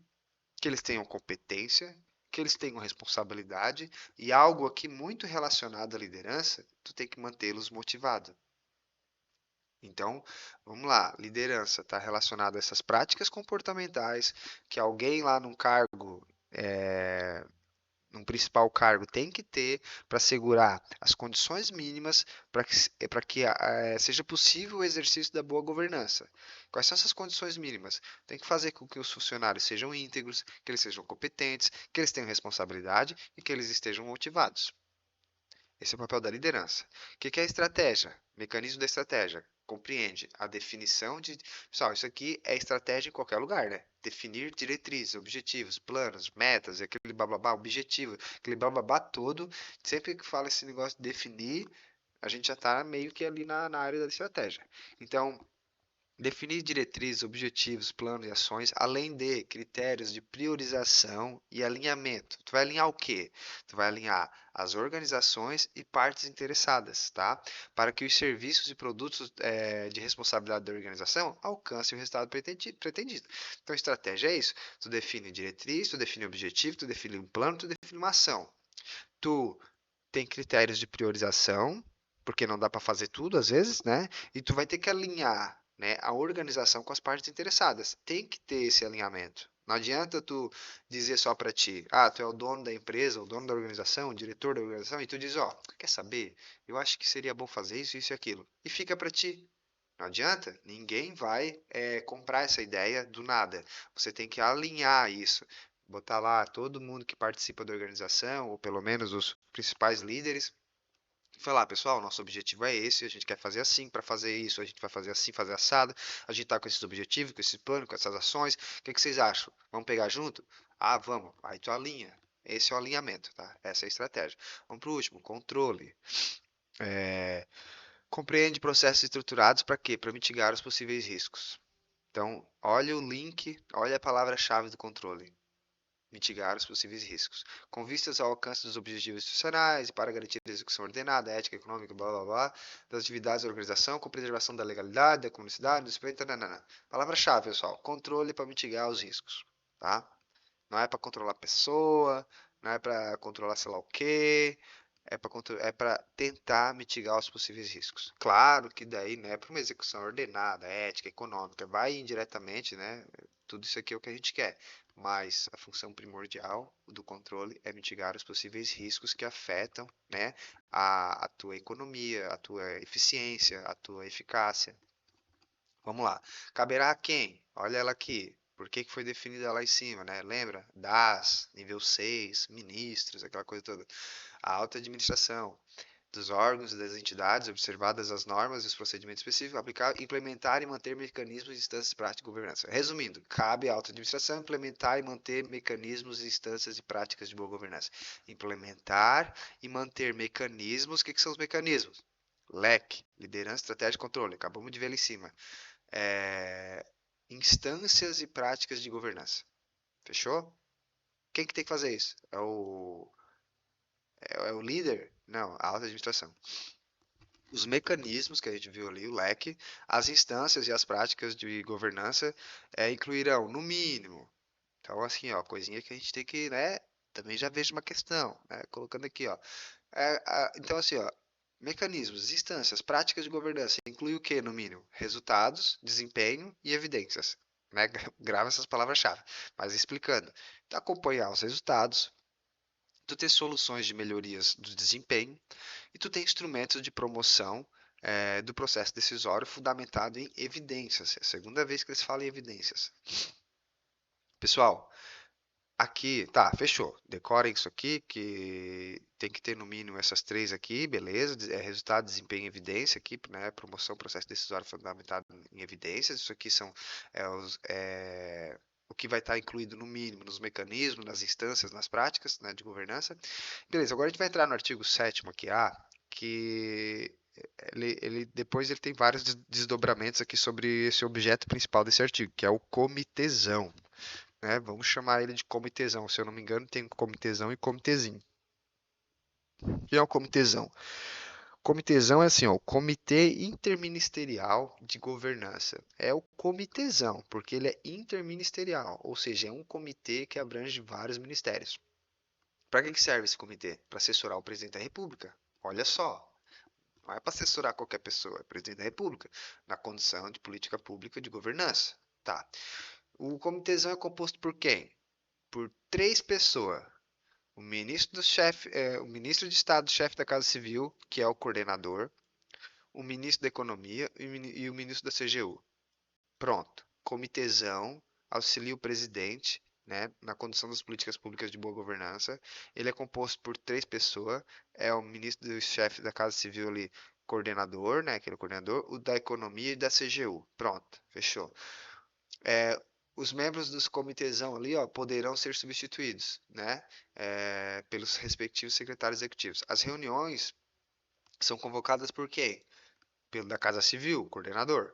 Speaker 1: que eles tenham competência, que eles tenham responsabilidade e algo aqui muito relacionado à liderança, tu tem que mantê-los motivados. Então, vamos lá, liderança está relacionada a essas práticas comportamentais que alguém lá num cargo num principal cargo tem que ter para assegurar as condições mínimas para que seja possível o exercício da boa governança. Quais são essas condições mínimas? Tem que fazer com que os funcionários sejam íntegros, que eles sejam competentes, que eles tenham responsabilidade e que eles estejam motivados. Esse é o papel da liderança. O que é a estratégia? Mecanismo da estratégia. Compreende a definição de. Pessoal, isso aqui é estratégia em qualquer lugar, né? Definir diretrizes, objetivos, planos, metas, aquele bababá, objetivo, aquele bababá todo. Sempre que fala esse negócio de definir, a gente já está meio que ali na área da estratégia. Então, definir diretrizes, objetivos, planos e ações, além de critérios de priorização e alinhamento. Tu vai alinhar o quê? Tu vai alinhar as organizações e partes interessadas, tá? Para que os serviços e produtos de responsabilidade da organização alcancem o resultado pretendido. Então, estratégia é isso. Tu define diretriz, tu define objetivo, tu define um plano, tu define uma ação. Tu tem critérios de priorização, porque não dá para fazer tudo às vezes, né? E tu vai ter que alinhar, né, a organização com as partes interessadas. Tem que ter esse alinhamento. Não adianta tu dizer só para ti, tu é o dono da empresa, o dono da organização, o diretor da organização, e tu diz, quer saber? Eu acho que seria bom fazer isso, isso e aquilo. E fica para ti. Não adianta, ninguém vai comprar essa ideia do nada. Você tem que alinhar isso, botar lá todo mundo que participa da organização, ou pelo menos os principais líderes, e falar, pessoal, nosso objetivo é esse, a gente quer fazer assim, para fazer isso, a gente vai fazer assim, fazer assado, a gente está com esses objetivos, com esse plano, com essas ações, o que vocês acham? Vamos pegar junto? Ah, vamos, aí tu alinha. Esse é o alinhamento, tá? Essa é a estratégia. Vamos para o último, controle. É, Compreende processos estruturados para quê? Para mitigar os possíveis riscos. Então, olha o link, olha a palavra-chave do controle. Mitigar os possíveis riscos. Com vistas ao alcance dos objetivos institucionais e para garantir a execução ordenada, ética, econômica, blá blá blá, das atividades da organização, com preservação da legalidade, da comunicidade, do respeito, nanana. Palavra-chave, pessoal. Controle para mitigar os riscos. Tá? Não é para controlar a pessoa, não é para controlar sei lá o quê, é para tentar mitigar os possíveis riscos. Claro que daí não é para uma execução ordenada, ética, econômica, vai indiretamente, né? Tudo isso aqui é o que a gente quer. Mas a função primordial do controle é mitigar os possíveis riscos que afetam, né, a tua economia, a tua eficiência, a tua eficácia. Vamos lá. Caberá a quem? Olha ela aqui. Por que que foi definida lá em cima, né? Lembra? DAS, nível 6, ministros, aquela coisa toda. A alta administração dos órgãos e das entidades, observadas as normas e os procedimentos específicos, aplicar, implementar e manter mecanismos e instâncias práticas de governança. Resumindo, cabe à alta administração implementar e manter mecanismos, instâncias e práticas de boa governança. Implementar e manter mecanismos. O que que são os mecanismos? LEC, liderança, estratégia e controle. Acabamos de ver ali em cima. É, Instâncias e práticas de governança. Fechou? Quem que tem que fazer isso? É o líder? Não, a alta administração. Os mecanismos que a gente viu ali, o leque, as instâncias e as práticas de governança incluirão, no mínimo, então assim, ó, coisinha que a gente tem que, né, também já vejo uma questão, né, colocando aqui, ó. Então assim, ó, mecanismos, instâncias, práticas de governança, inclui o que, no mínimo? Resultados, desempenho e evidências, né, grava essas palavras-chave, mas explicando, então, acompanhar os resultados, tu ter soluções de melhorias do desempenho, e tu tem instrumentos de promoção do processo decisório fundamentado em evidências. É a segunda vez que eles falam em evidências. Pessoal, Aqui, tá, fechou. Decorem isso aqui, que tem que ter no mínimo essas três aqui, beleza? Resultado, desempenho e evidência aqui, né? Promoção, processo decisório fundamentado em evidências. Isso aqui são o que vai estar incluído no mínimo nos mecanismos, nas instâncias, nas práticas, né, de governança. Beleza, agora a gente vai entrar no artigo 7º aqui, que depois ele tem vários desdobramentos aqui sobre esse objeto principal desse artigo, que é o comitezão, né? Vamos chamar ele de comitezão. Se eu não me engano, tem comitezão e comitezinho. O que é o comitezão? Comitezão é assim, ó, o Comitê Interministerial de Governança. É o comitezão, porque ele é interministerial, ou seja, é um comitê que abrange vários ministérios. Para que serve esse comitê? Para assessorar o presidente da República. Olha só, não é para assessorar qualquer pessoa, é o presidente da República, na condição de política pública de governança. Tá. O comitezão é composto por quem? Por três pessoas. O ministro de Estado, chefe da Casa Civil, que é o coordenador, o ministro da Economia e o ministro da CGU. Pronto. Comitezão auxilia o presidente, né, na condução das políticas públicas de boa governança. Ele é composto por três pessoas. É o ministro e chefe da Casa Civil ali, coordenador, né, aquele coordenador, o da Economia e da CGU. Pronto, fechou. É, os membros dos comitêzão ali, ó, poderão ser substituídos, né, pelos respectivos secretários executivos. As reuniões são convocadas por quem? Pelo da Casa Civil, coordenador.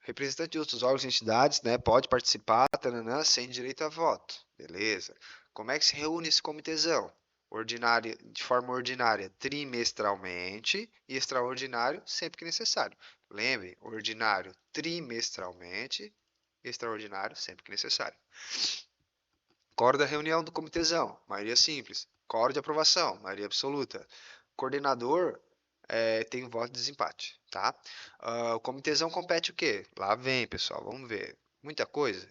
Speaker 1: Representante de outros órgãos e entidades, né, pode participar, taranã, sem direito a voto. Beleza. Como é que se reúne esse comitêzão? Ordinária, de forma ordinária, trimestralmente e extraordinário sempre que necessário. Lembre, ordinário trimestralmente, extraordinário sempre que necessário. Quórum da reunião do comitêzão, maioria simples. Quórum de aprovação, maioria absoluta. Coordenador tem um voto de desempate, tá? O comitêzão compete o quê? Lá vem, pessoal, vamos ver. Muita coisa?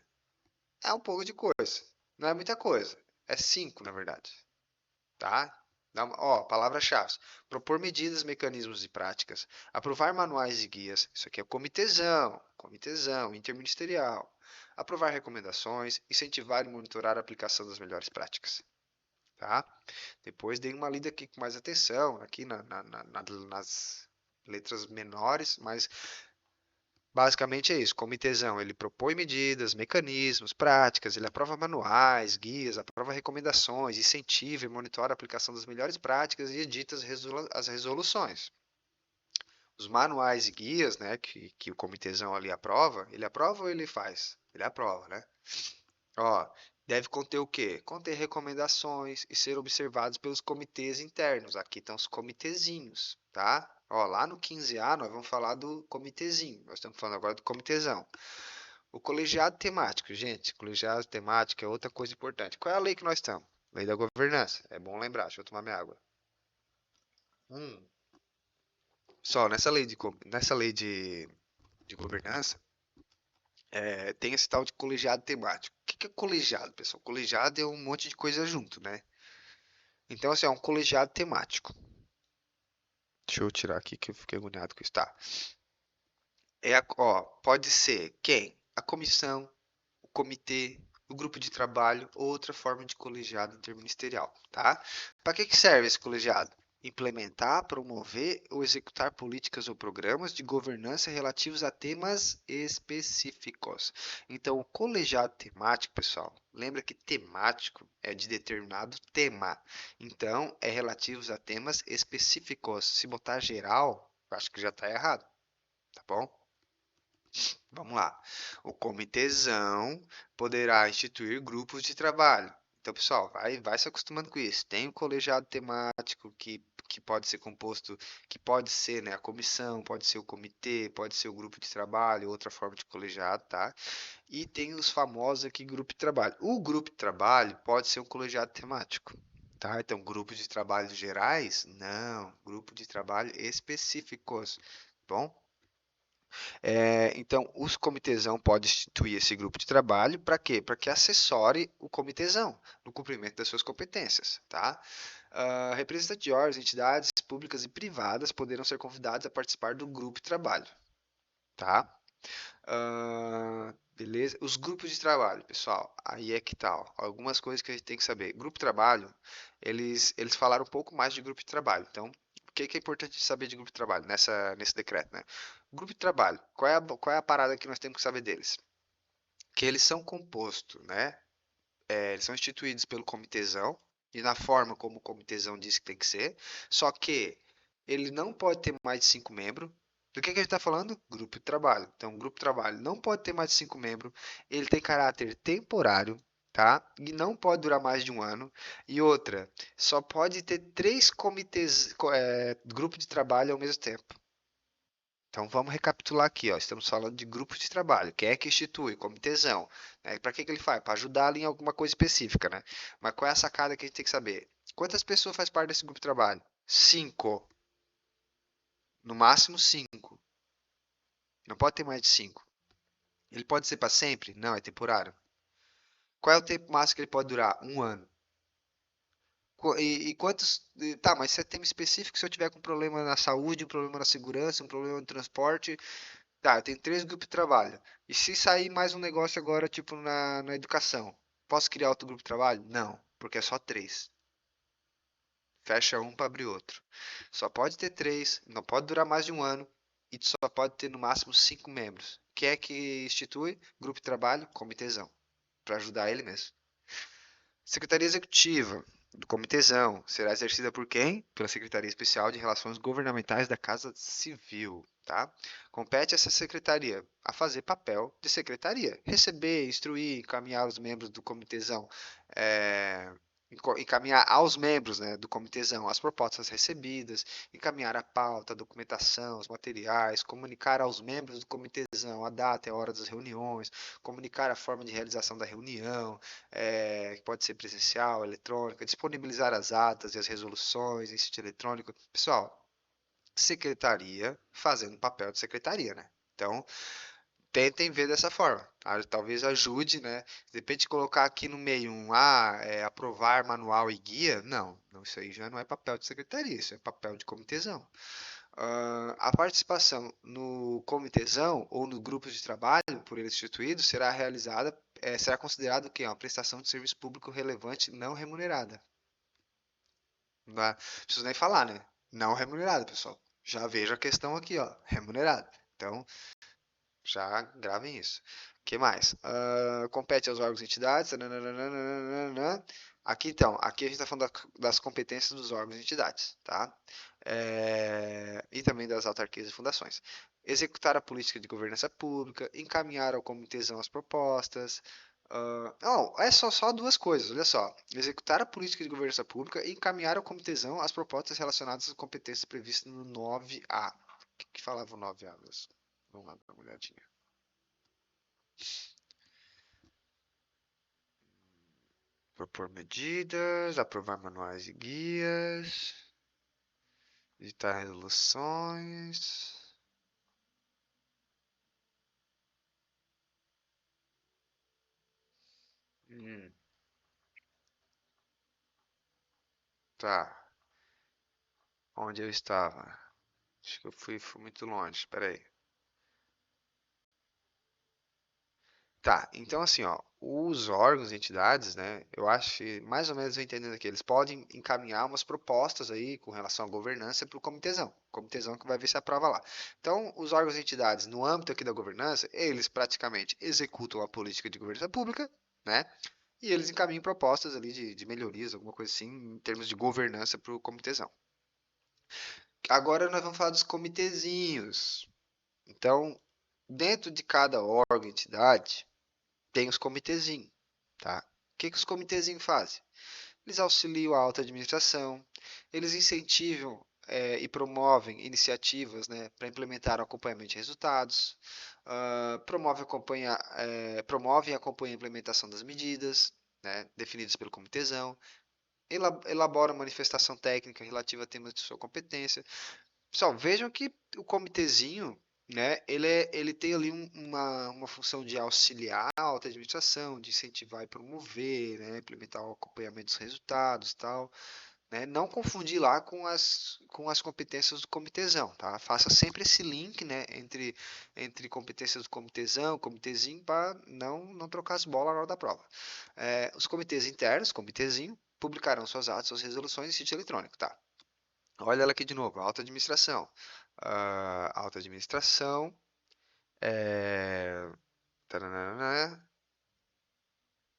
Speaker 1: É um pouco de coisa. Não é muita coisa. É cinco, na verdade, tá? Ó, palavras-chave. Propor medidas, mecanismos e práticas. Aprovar manuais e guias. Isso aqui é comitêzão, interministerial. Aprovar recomendações, incentivar e monitorar a aplicação das melhores práticas. Tá? Depois dei uma lida aqui com mais atenção, aqui nas letras menores, mas basicamente é isso. Comitêzão, ele propõe medidas, mecanismos, práticas, ele aprova manuais, guias, aprova recomendações, incentiva e monitora a aplicação das melhores práticas e edita as resoluções. Os manuais e guias, né, que o comitêzão ali aprova, ele aprova ou ele faz? Ele aprova, né? Ó, deve conter o quê? Conter recomendações e ser observados pelos comitês internos. Aqui estão os comitezinhos, tá? Ó, lá no 15A nós vamos falar do comitezinho. Nós estamos falando agora do comitezão. O colegiado temático, gente, colegiado temático é outra coisa importante. Qual é a lei que nós estamos? Lei da governança. É bom lembrar. Deixa eu tomar minha água. Só nessa lei de governança, tem esse tal de colegiado temático. O que é colegiado, pessoal? Colegiado é um monte de coisa junto, né? Então, assim, é um colegiado temático. Deixa eu tirar aqui que eu fiquei agoniado com isso. Tá. Pode ser quem? A comissão, o comitê, o grupo de trabalho ou outra forma de colegiado interministerial, tá? Para que serve esse colegiado? Implementar, promover ou executar políticas ou programas de governança relativos a temas específicos. Então, o colegiado temático, pessoal, lembra que temático é de determinado tema. Então, é relativos a temas específicos. Se botar geral, eu acho que já está errado, tá bom? Vamos lá. O comitêzão poderá instituir grupos de trabalho. Então, pessoal, vai se acostumando com isso. Tem o colegiado temático que pode ser composto, que pode ser, né, a comissão, pode ser o comitê, pode ser o grupo de trabalho, outra forma de colegiado, tá? E tem os famosos aqui grupo de trabalho. O grupo de trabalho pode ser um colegiado temático, tá? Então, grupos de trabalho gerais? Não, grupo de trabalho específicos, bom? Então, os comitêzão pode instituir esse grupo de trabalho para quê? Para que assessore o comitêzão no cumprimento das suas competências, tá? Representantes de órgãos, entidades públicas e privadas poderão ser convidados a participar do grupo de trabalho, tá? Beleza? Os grupos de trabalho, pessoal, aí é que tal. Algumas coisas que a gente tem que saber. Grupo de trabalho, eles falaram um pouco mais de grupo de trabalho. Então, o que que é importante saber de grupo de trabalho nesse decreto, né? Grupo de trabalho, qual é a parada que nós temos que saber deles? Que eles são compostos, né? Eles são instituídos pelo comitêzão e na forma como o comitêzão diz que tem que ser. Só que ele não pode ter mais de 5 membros. Do que a gente está falando? Grupo de trabalho. Então, o grupo de trabalho não pode ter mais de 5 membros. Ele tem caráter temporário, tá? E não pode durar mais de um ano. E outra, só pode ter três comitês, grupo de trabalho ao mesmo tempo. Então vamos recapitular aqui, ó. Estamos falando de grupos de trabalho. Quem é que institui? Comitêzão. Né? Para que ele faz? Para ajudar ali em alguma coisa específica, né? Mas qual é a sacada que a gente tem que saber? Quantas pessoas faz parte desse grupo de trabalho? Cinco. No máximo cinco. Não pode ter mais de cinco. Ele pode ser para sempre? Não, é temporário. Qual é o tempo máximo que ele pode durar? Um ano. E quantos. Tá, mas se é tema específico, se eu tiver com um problema na saúde, um problema na segurança, um problema no transporte, tá, eu tenho três grupos de trabalho. E se sair mais um negócio agora, tipo na educação, posso criar outro grupo de trabalho? Não, porque é só três. Fecha um para abrir outro. Só pode ter três, não pode durar mais de um ano e só pode ter no máximo 5 membros. Quem é que institui? Grupo de trabalho, comitêzão, para ajudar ele mesmo. Secretaria Executiva do Comitêzão será exercida por quem? Pela Secretaria Especial de Relações Governamentais da Casa Civil, tá? Compete essa secretaria a fazer papel de secretaria, receber, instruir, encaminhar os membros do comitêzão, é, encaminhar aos membros, né, do comitêzão as propostas recebidas, encaminhar a pauta, a documentação, os materiais, comunicar aos membros do comitêzão a data e a hora das reuniões, comunicar a forma de realização da reunião, que pode ser presencial, eletrônica, disponibilizar as atas e as resoluções em sítio eletrônico. Pessoal, secretaria fazendo papel de secretaria, né? Então, tentem ver dessa forma. Talvez ajude, né? De repente colocar aqui no meio aprovar manual e guia. Não, não, isso aí já não é papel de secretaria, isso é papel de comitêzão. A participação no comitêzão ou no grupo de trabalho por ele instituído será realizada, será considerado que é uma prestação de serviço público relevante não remunerada. Não preciso nem falar, né? Não remunerada, pessoal. Já vejo a questão aqui, ó, remunerada. Então, já gravem isso. O que mais? Compete aos órgãos e entidades. Nananana. Aqui então, aqui a gente está falando das competências dos órgãos e entidades, tá? E também das autarquias e fundações. Executar a política de governança pública, encaminhar ao comitêzão as propostas. Não, é só duas coisas, olha só. Executar a política de governança pública e encaminhar ao comitêzão as propostas relacionadas às competências previstas no 9A. O que falava o 9A mesmo? Vamos lá dar uma olhadinha. Propor medidas, aprovar manuais e guias, editar resoluções. Hum, tá. Onde eu estava? Acho que eu fui muito longe. Espera aí. Tá, então assim, ó, os órgãos e entidades, né, eu acho que mais ou menos eu entendendo aqui, eles podem encaminhar umas propostas aí com relação à governança para o comitêzão que vai ver se aprova lá. Então, os órgãos e entidades, no âmbito aqui da governança, eles praticamente executam a política de governança pública, né, e eles encaminham propostas ali de melhorias, alguma coisa assim, em termos de governança para o comitêzão. Agora nós vamos falar dos comitezinhos. Então, dentro de cada órgão e entidade, tem os comitezinhos, tá? O que os comitezinhos fazem? Eles auxiliam a alta administração, eles incentivam e promovem iniciativas, né, para implementar o acompanhamento de resultados, promovem e acompanham a implementação das medidas, né, definidas pelo comitêzão, elaboram manifestação técnica relativa a temas de sua competência. Pessoal, vejam que o comitezinho, né, ele tem ali uma função de auxiliar a alta administração, de incentivar e promover, né, implementar o acompanhamento dos resultados e tal. né? Não confundir lá com as competências do comitêzão, tá? Faça sempre esse link, né, entre competências do comitêzão, comitêzinho, para não trocar as bolas na hora da prova. Os comitês internos, comitêzinho, publicarão suas atas, suas resoluções em sítio eletrônico, tá? Olha ela aqui de novo, alta administração. Alta administração, é, taranana,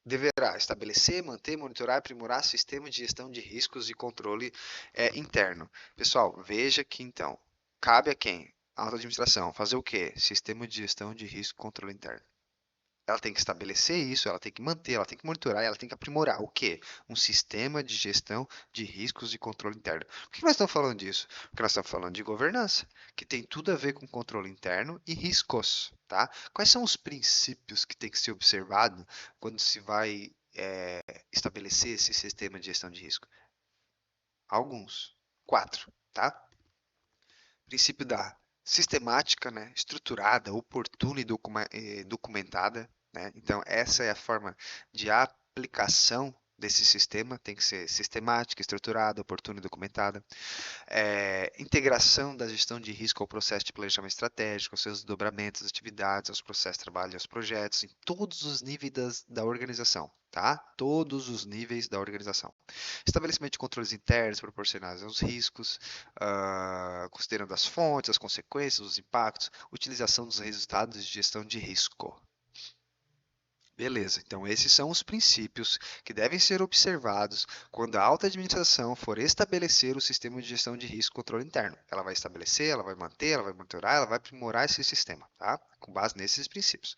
Speaker 1: deverá estabelecer, manter, monitorar e aprimorar sistema de gestão de riscos e controle interno. Pessoal, veja que então, cabe a quem? A alta administração. Fazer o quê? Sistema de gestão de risco e controle interno. Ela tem que estabelecer isso, ela tem que manter, ela tem que monitorar, ela tem que aprimorar. O quê? Um sistema de gestão de riscos e controle interno. Por que nós estamos falando disso? Porque nós estamos falando de governança, que tem tudo a ver com controle interno e riscos, tá? Quais são os princípios que tem que ser observado quando se vai estabelecer esse sistema de gestão de risco? Alguns. Quatro, tá? Princípio da sistemática, né, estruturada, oportuna e documentada, né? Então, essa é a forma de aplicação desse sistema, tem que ser sistemática, estruturada, oportuna e documentada. Integração da gestão de risco ao processo de planejamento estratégico, aos seus desdobramentos, às atividades, aos processos de trabalho e aos projetos, em todos os níveis da organização, tá? Todos os níveis da organização. Estabelecimento de controles internos proporcionais aos riscos, considerando as fontes, as consequências, os impactos, utilização dos resultados de gestão de risco. Beleza, então esses são os princípios que devem ser observados quando a alta administração for estabelecer o sistema de gestão de risco e controle interno. Ela vai estabelecer, ela vai manter, ela vai monitorar, ela vai aprimorar esse sistema, tá? Com base nesses princípios.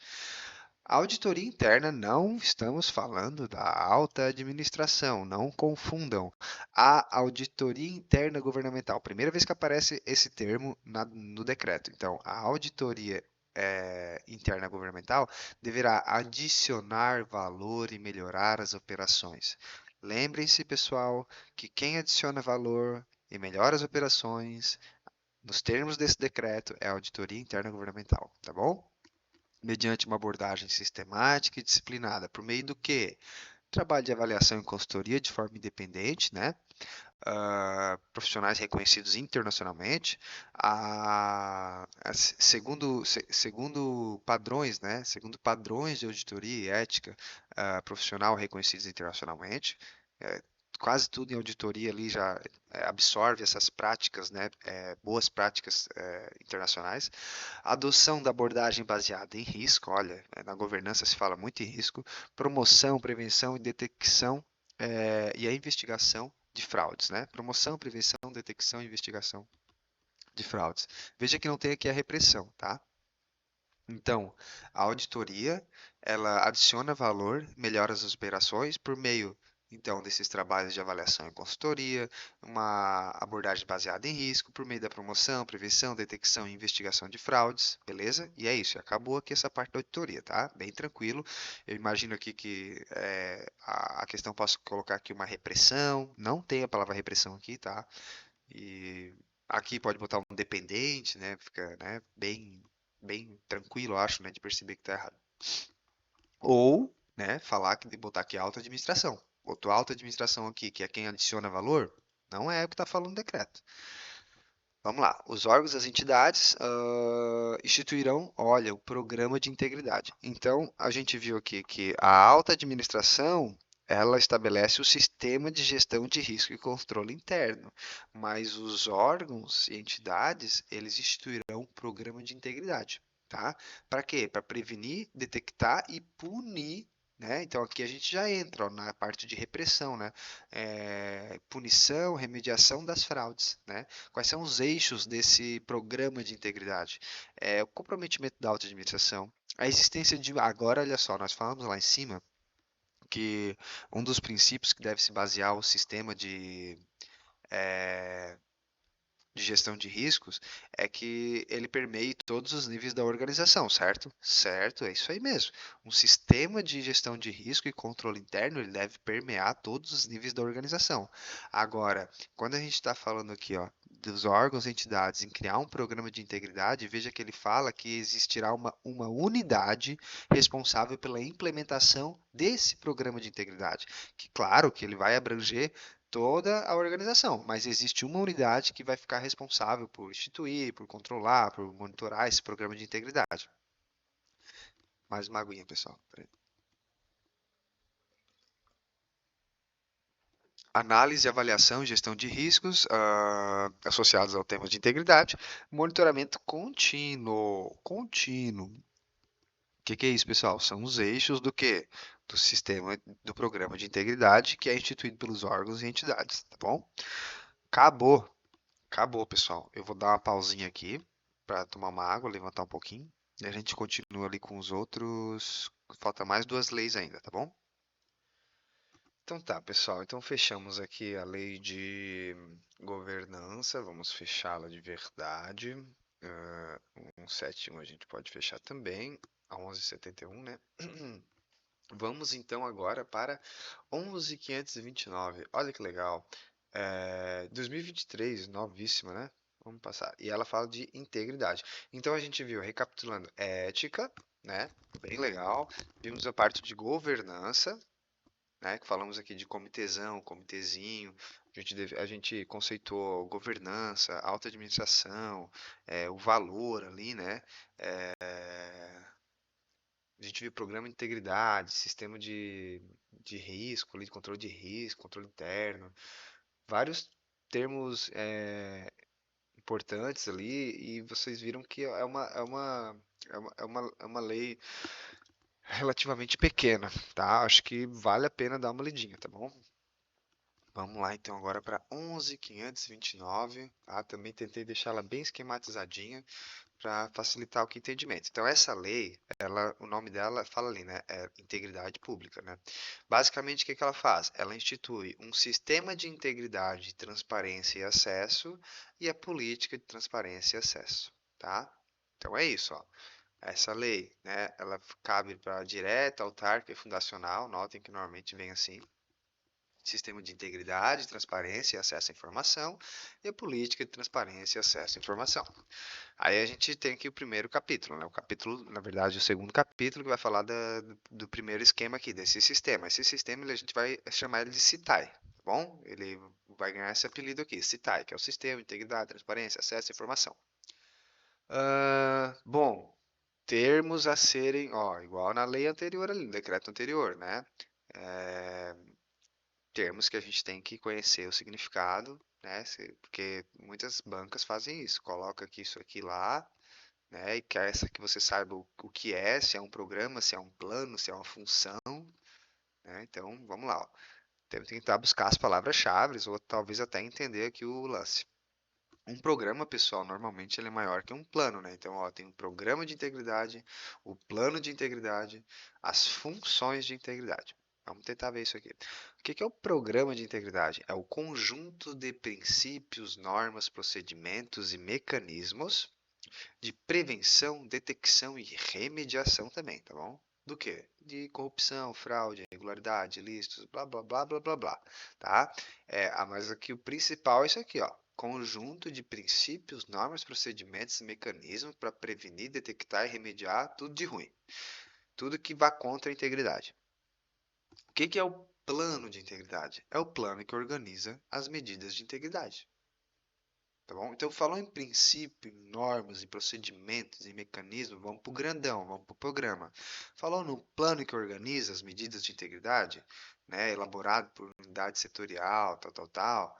Speaker 1: A auditoria interna, não estamos falando da alta administração, não confundam. A auditoria interna governamental, primeira vez que aparece esse termo no decreto. Então, a auditoria interna governamental deverá adicionar valor e melhorar as operações. Lembrem-se, pessoal, que quem adiciona valor e melhora as operações, nos termos desse decreto, é a auditoria interna governamental, tá bom? Mediante uma abordagem sistemática e disciplinada, por meio do quê? Trabalho de avaliação e consultoria de forma independente, né? Profissionais reconhecidos internacionalmente, segundo padrões, né? Segundo padrões de auditoria e ética profissional reconhecidos internacionalmente. É, quase tudo em auditoria ali já absorve essas práticas, né? Boas práticas internacionais. Adoção da abordagem baseada em risco, olha, na governança se fala muito em risco, promoção, prevenção e detecção e a investigação de fraudes, né? Promoção, prevenção, detecção e investigação de fraudes. Veja que não tem aqui a repressão, tá? Então, a auditoria, ela adiciona valor, melhora as operações por meio, então, desses trabalhos de avaliação e consultoria, uma abordagem baseada em risco, por meio da promoção, prevenção, detecção e investigação de fraudes, beleza? E é isso, acabou aqui essa parte da auditoria, tá? Bem tranquilo. Eu imagino aqui que a questão posso colocar aqui uma repressão, não tem a palavra repressão aqui, tá? E aqui pode botar um dependente, né? Fica, né, bem tranquilo, eu acho, né, de perceber que está errado. Ou, né, falar que botar aqui alta administração. Botou alta administração aqui, que é quem adiciona valor, não é o que está falando o decreto. Vamos lá. Os órgãos das entidades instituirão, olha, o programa de integridade. Então, a gente viu aqui que a alta administração ela estabelece o sistema de gestão de risco e controle interno, mas os órgãos e entidades, eles instituirão um programa de integridade, tá? Para quê? Para prevenir, detectar e punir, né? Então aqui a gente já entra ó, na parte de repressão, né? Punição, remediação das fraudes, né? Quais são os eixos desse programa de integridade? O comprometimento da alta administração, a existência de. Agora, olha só, nós falamos lá em cima que um dos princípios que deve se basear o sistema de gestão de riscos é que ele permeie todos os níveis da organização, certo? Certo, é isso aí mesmo. Um sistema de gestão de risco e controle interno ele deve permear todos os níveis da organização. Agora, quando a gente está falando aqui, ó, dos órgãos e entidades em criar um programa de integridade, veja que ele fala que existirá uma unidade responsável pela implementação desse programa de integridade. Que claro que ele vai abranger toda a organização, mas existe uma unidade que vai ficar responsável por instituir, por controlar, por monitorar esse programa de integridade. Mais uma aguinha, pessoal. Peraí. Análise, avaliação e gestão de riscos associados ao tema de integridade. Monitoramento contínuo. Contínuo. O que é isso, pessoal? São os eixos do quê? Do sistema do programa de integridade que é instituído pelos órgãos e entidades, tá bom? Acabou. Acabou, pessoal. Eu vou dar uma pausinha aqui para tomar uma água, levantar um pouquinho. E a gente continua ali com os outros. Falta mais duas leis ainda, tá bom? Então tá, pessoal. Então fechamos aqui a lei de governança. Vamos fechá-la de verdade. 171 a gente pode fechar também. A 1171, né? Vamos então agora para 11.529. Olha que legal. 2023, novíssima, né? Vamos passar. E ela fala de integridade. Então a gente viu, recapitulando, ética, né? Bem legal. Vimos a parte de governança, né? Que falamos aqui de comitezão, comitezinho. A gente conceituou governança, alta administração, o valor ali, né? A gente viu programa de integridade, sistema de risco, ali, de controle de risco, controle interno, vários termos importantes ali, e vocês viram que é uma lei relativamente pequena, tá? Acho que vale a pena dar uma lidinha, tá bom? Vamos lá então agora para 11.529, tá? Também tentei deixá-la bem esquematizadinha para facilitar o entendimento. Então essa lei, o nome dela fala ali, né? É integridade pública, né? Basicamente o que que ela faz? Ela institui um sistema de integridade, transparência e acesso e a política de transparência e acesso, tá? Então é isso, ó. Essa lei, né? Ela cabe para direta, autárquica e fundacional. Notem que normalmente vem assim. Sistema de integridade, transparência e acesso à informação e a política de transparência e acesso à informação. Aí a gente tem aqui o primeiro capítulo, né? O capítulo, na verdade, o segundo capítulo que vai falar do primeiro esquema aqui, desse sistema. Esse sistema a gente vai chamar ele de CITAI, tá bom? Ele vai ganhar esse apelido aqui, CITAI, que é o Sistema, Integridade, Transparência, Acesso à Informação. Bom, termos a serem, ó, igual na lei anterior ali, no decreto anterior, né? É, termos que a gente tem que conhecer o significado, né? Porque muitas bancas fazem isso, coloca aqui isso aqui lá, né? E quer essa que você saiba o que é, se é um programa, se é um plano, se é uma função, né? Então, vamos lá, ó. Temos que tentar buscar as palavras-chave ou talvez até entender aqui o lance. Um programa, pessoal, normalmente ele é maior que um plano, né? Então, ó, tem um programa de integridade, o plano de integridade, as funções de integridade. Vamos tentar ver isso aqui. O que é o programa de integridade? É o conjunto de princípios, normas, procedimentos e mecanismos de prevenção, detecção e remediação também, tá bom? Do que? De corrupção, fraude, irregularidade, ilícitos, blá blá blá blá blá blá, tá? Mas aqui o principal é isso aqui, ó. Conjunto de princípios, normas, procedimentos e mecanismos para prevenir, detectar e remediar tudo de ruim. Tudo que vá contra a integridade. O que é o plano de integridade? É o plano que organiza as medidas de integridade. Tá bom? Então, falou em princípio, em normas, em procedimentos, em mecanismos, vamos para o grandão, vamos para o programa. Falou no plano que organiza as medidas de integridade, né, elaborado por unidade setorial, tal, tal, tal,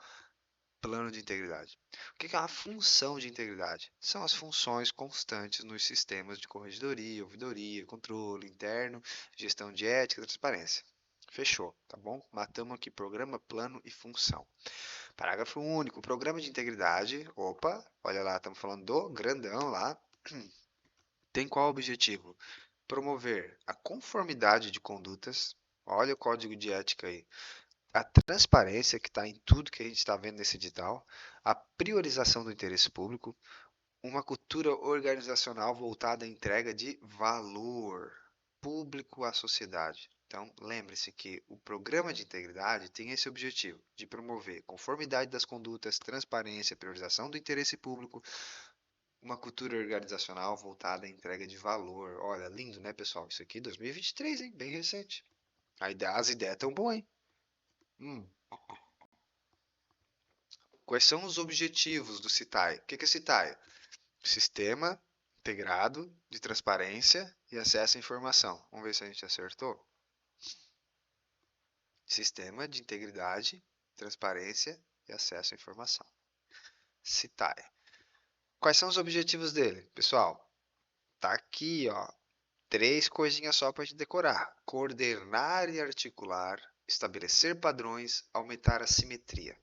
Speaker 1: plano de integridade. O que é uma função de integridade? São as funções constantes nos sistemas de corregedoria, ouvidoria, controle interno, gestão de ética e transparência. Fechou, tá bom? Matamos aqui programa, plano e função. Parágrafo único. Programa de integridade. Opa, olha lá, estamos falando do grandão lá. Tem qual objetivo? Promover a conformidade de condutas. Olha o código de ética aí. A transparência que está em tudo que a gente está vendo nesse edital. A priorização do interesse público. Uma cultura organizacional voltada à entrega de valor público à sociedade. Então, lembre-se que o programa de integridade tem esse objetivo de promover conformidade das condutas, transparência, priorização do interesse público, uma cultura organizacional voltada à entrega de valor. Olha, lindo, né, pessoal? Isso aqui é 2023, hein? Bem recente. As ideias estão boas, hein? Hum. Quais são os objetivos do CITAI? O que é CITAI? Sistema Integrado de Transparência e Acesso à Informação. Vamos ver se a gente acertou. Sistema de Integridade, Transparência e Acesso à Informação. CITAI. Quais são os objetivos dele? Pessoal, tá aqui, ó, três coisinhas só para gente decorar. Coordenar e articular, estabelecer padrões, aumentar a simetria.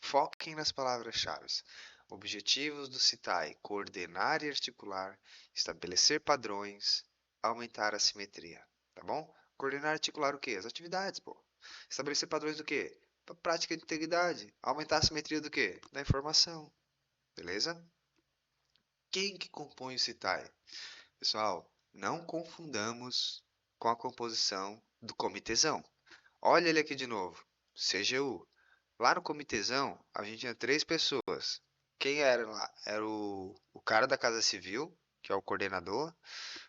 Speaker 1: Foquem nas palavras-chave. Objetivos do CITAI: coordenar e articular, estabelecer padrões, aumentar a simetria. Tá bom? Coordenar e articular o quê? As atividades, pô. Estabelecer padrões do quê? Prática de integridade. Aumentar a simetria do quê? Da informação. Beleza? Quem que compõe o CITAI? Pessoal, não confundamos com a composição do comitêzão. Olha ele aqui de novo. CGU. Lá no comitêzão, a gente tinha três pessoas. Quem era lá? Era o cara da Casa Civil, que é o coordenador.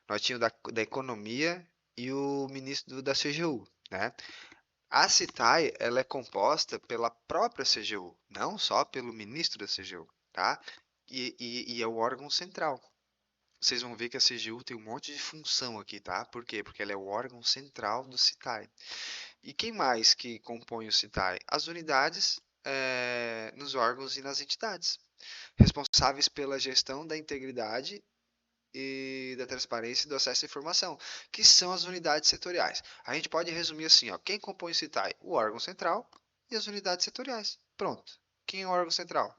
Speaker 1: Nós tínhamos da Economia e o ministro da CGU, né? A CITAI, ela é composta pela própria CGU, não só pelo ministro da CGU, tá? E é o órgão central. Vocês vão ver que a CGU tem um monte de função aqui, tá? Por quê? Porque ela é o órgão central do CITAI. E quem mais que compõe o CITAI? As unidades nos órgãos e nas entidades, responsáveis pela gestão da integridade e da transparência e do acesso à informação, que são as unidades setoriais. A gente pode resumir assim, ó, quem compõe o CITAI? O órgão central e as unidades setoriais. Pronto. Quem é o órgão central?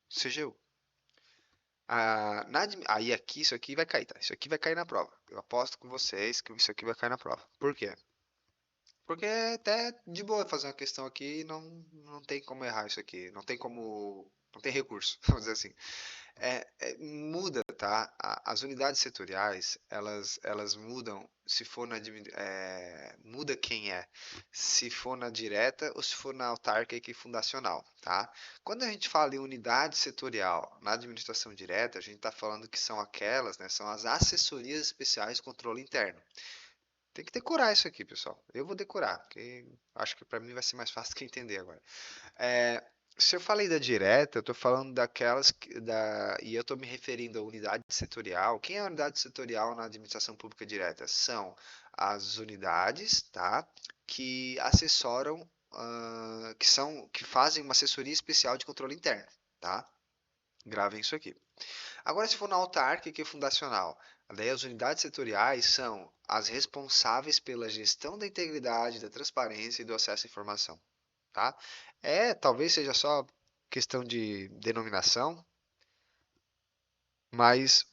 Speaker 1: CGU. Aí aqui, isso aqui vai cair, tá? Isso aqui vai cair na prova. Eu aposto com vocês que isso aqui vai cair na prova. Por quê? Porque é até de boa fazer uma questão aqui e não tem como errar isso aqui. Não tem como. Não tem recurso, vamos dizer assim. Muda, tá? As unidades setoriais, elas mudam se for muda quem é. Se for na direta ou se for na autárquica e fundacional, tá? Quando a gente fala em unidade setorial na administração direta, a gente está falando que são aquelas, né? São as assessorias especiais de controle interno. Tem que decorar isso aqui, pessoal. Eu vou decorar, porque acho que para mim vai ser mais fácil que entender agora. É, Se eu falei da direta, eu estou falando daquelas e eu estou me referindo à unidade setorial. Quem é a unidade setorial na administração pública direta? São as unidades, tá? Que assessoram, que fazem uma assessoria especial de controle interno, tá? Gravem isso aqui. Agora, se for na autárquica e fundacional, daí as unidades setoriais são as responsáveis pela gestão da integridade, da transparência e do acesso à informação, tá? Talvez seja só questão de denominação, mas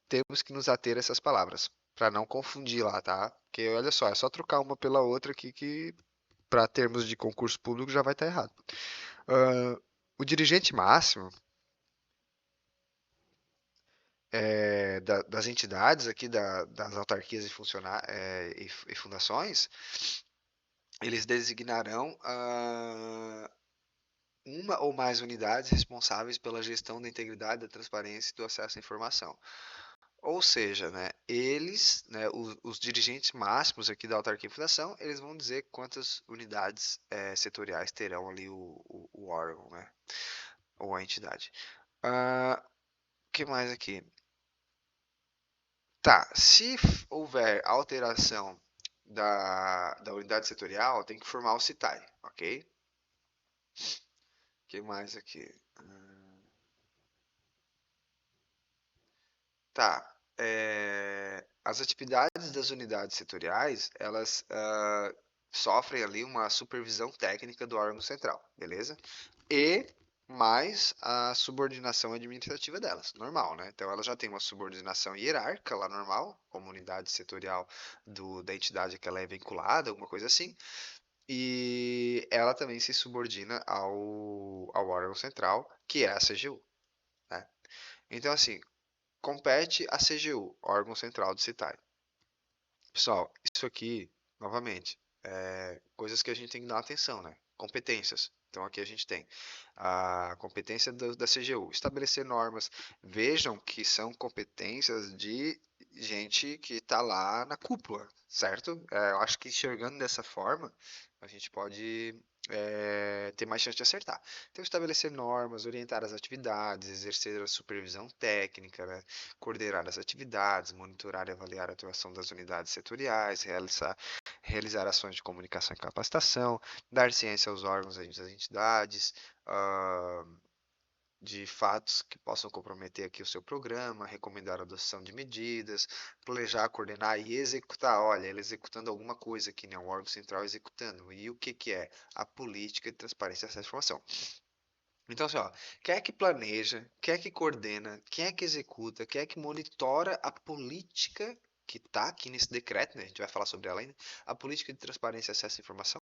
Speaker 1: temos que nos ater a essas palavras, para não confundir lá, tá? Porque olha só, é só trocar uma pela outra aqui que, para termos de concurso público, já vai estar errado. O dirigente máximo das entidades aqui, das autarquias e fundações, eles designarão uma ou mais unidades responsáveis pela gestão da integridade, da transparência e do acesso à informação. Ou seja, né, eles, né, os dirigentes máximos aqui da autarquia e fundação, eles vão dizer quantas unidades setoriais terão ali o órgão, né, ou a entidade. O que mais aqui? Tá, se houver alteração da unidade setorial, tem que formar o CITAI, ok? O que mais aqui? Tá, as atividades das unidades setoriais, elas sofrem ali uma supervisão técnica do órgão central, beleza? E mais a subordinação administrativa delas, normal, né? Então ela já tem uma subordinação hierárquica lá normal, como unidade setorial da entidade que ela é vinculada, alguma coisa assim, e ela também se subordina ao órgão central, que é a CGU, né? Então assim, compete a CGU, órgão central do CITAI. Pessoal, isso aqui, novamente, coisas que a gente tem que dar atenção, né? Competências. Então aqui a gente tem a competência da CGU, estabelecer normas. Vejam que são competências de gente que está lá na cúpula, certo? Eu acho que enxergando dessa forma, a gente pode ter mais chance de acertar. Então, estabelecer normas, orientar as atividades, exercer a supervisão técnica, né? Coordenar as atividades, monitorar e avaliar a atuação das unidades setoriais, realizar ações de comunicação e capacitação, dar ciência aos órgãos e às entidades, ah, de fatos que possam comprometer aqui o seu programa, recomendar a adoção de medidas, planejar, coordenar e executar. Olha, ele executando alguma coisa aqui, né? O órgão central executando. E o que que é? A política de transparência e acesso à informação. Então, assim, ó, quem é que planeja, quem é que coordena, quem é que executa, quem é que monitora a política que está aqui nesse decreto, né? A gente vai falar sobre ela ainda. A política de transparência e acesso à informação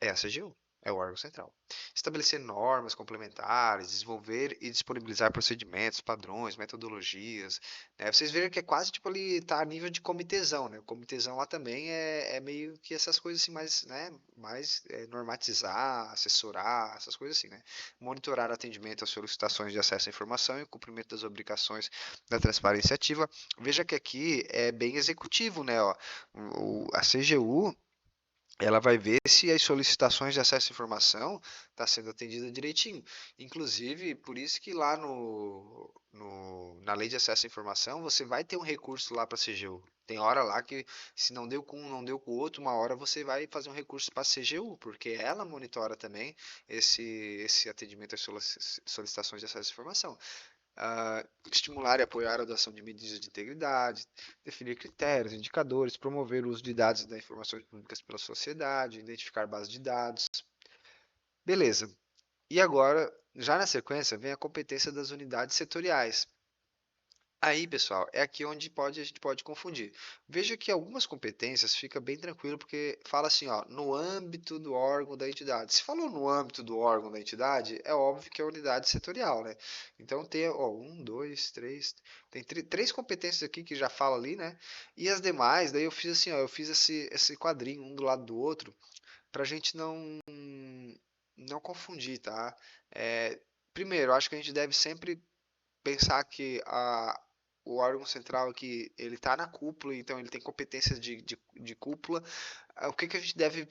Speaker 1: é a CGU, é o órgão central. Estabelecer normas complementares, desenvolver e disponibilizar procedimentos, padrões, metodologias. Né? Vocês viram que é quase tipo ali, tá a nível de comitezão, né? O comitezão lá também é meio que essas coisas assim mais, né? Mais normatizar, assessorar, essas coisas assim, né? Monitorar atendimento às solicitações de acesso à informação e o cumprimento das obrigações da transparência ativa. Veja que aqui é bem executivo, né? Ó, a CGU ela vai ver se as solicitações de acesso à informação está sendo atendida direitinho. Inclusive, por isso que lá na lei de acesso à informação, você vai ter um recurso lá para a CGU. Tem hora lá que, se não deu com um, não deu com o outro, uma hora você vai fazer um recurso para a CGU, porque ela monitora também esse atendimento às solicitações de acesso à informação. Estimular e apoiar a adoção de medidas de integridade, definir critérios, indicadores, promover o uso de dados e das informações públicas pela sociedade, identificar bases de dados. Beleza. E agora, já na sequência, vem a competência das unidades setoriais. Aí, pessoal, é aqui onde a gente pode confundir. Veja que algumas competências fica bem tranquilo, porque fala assim, ó, no âmbito do órgão da entidade. Se falou no âmbito do órgão da entidade, é óbvio que é a unidade setorial, né? Então tem, ó, um, dois, três, tem três competências aqui que já fala ali, né? E as demais, daí eu fiz assim, ó, eu fiz esse quadrinho um do lado do outro, pra gente não confundir, tá? Primeiro, eu acho que a gente deve sempre pensar que o órgão central aqui, ele está na cúpula, então ele tem competências de cúpula. O que que a gente deve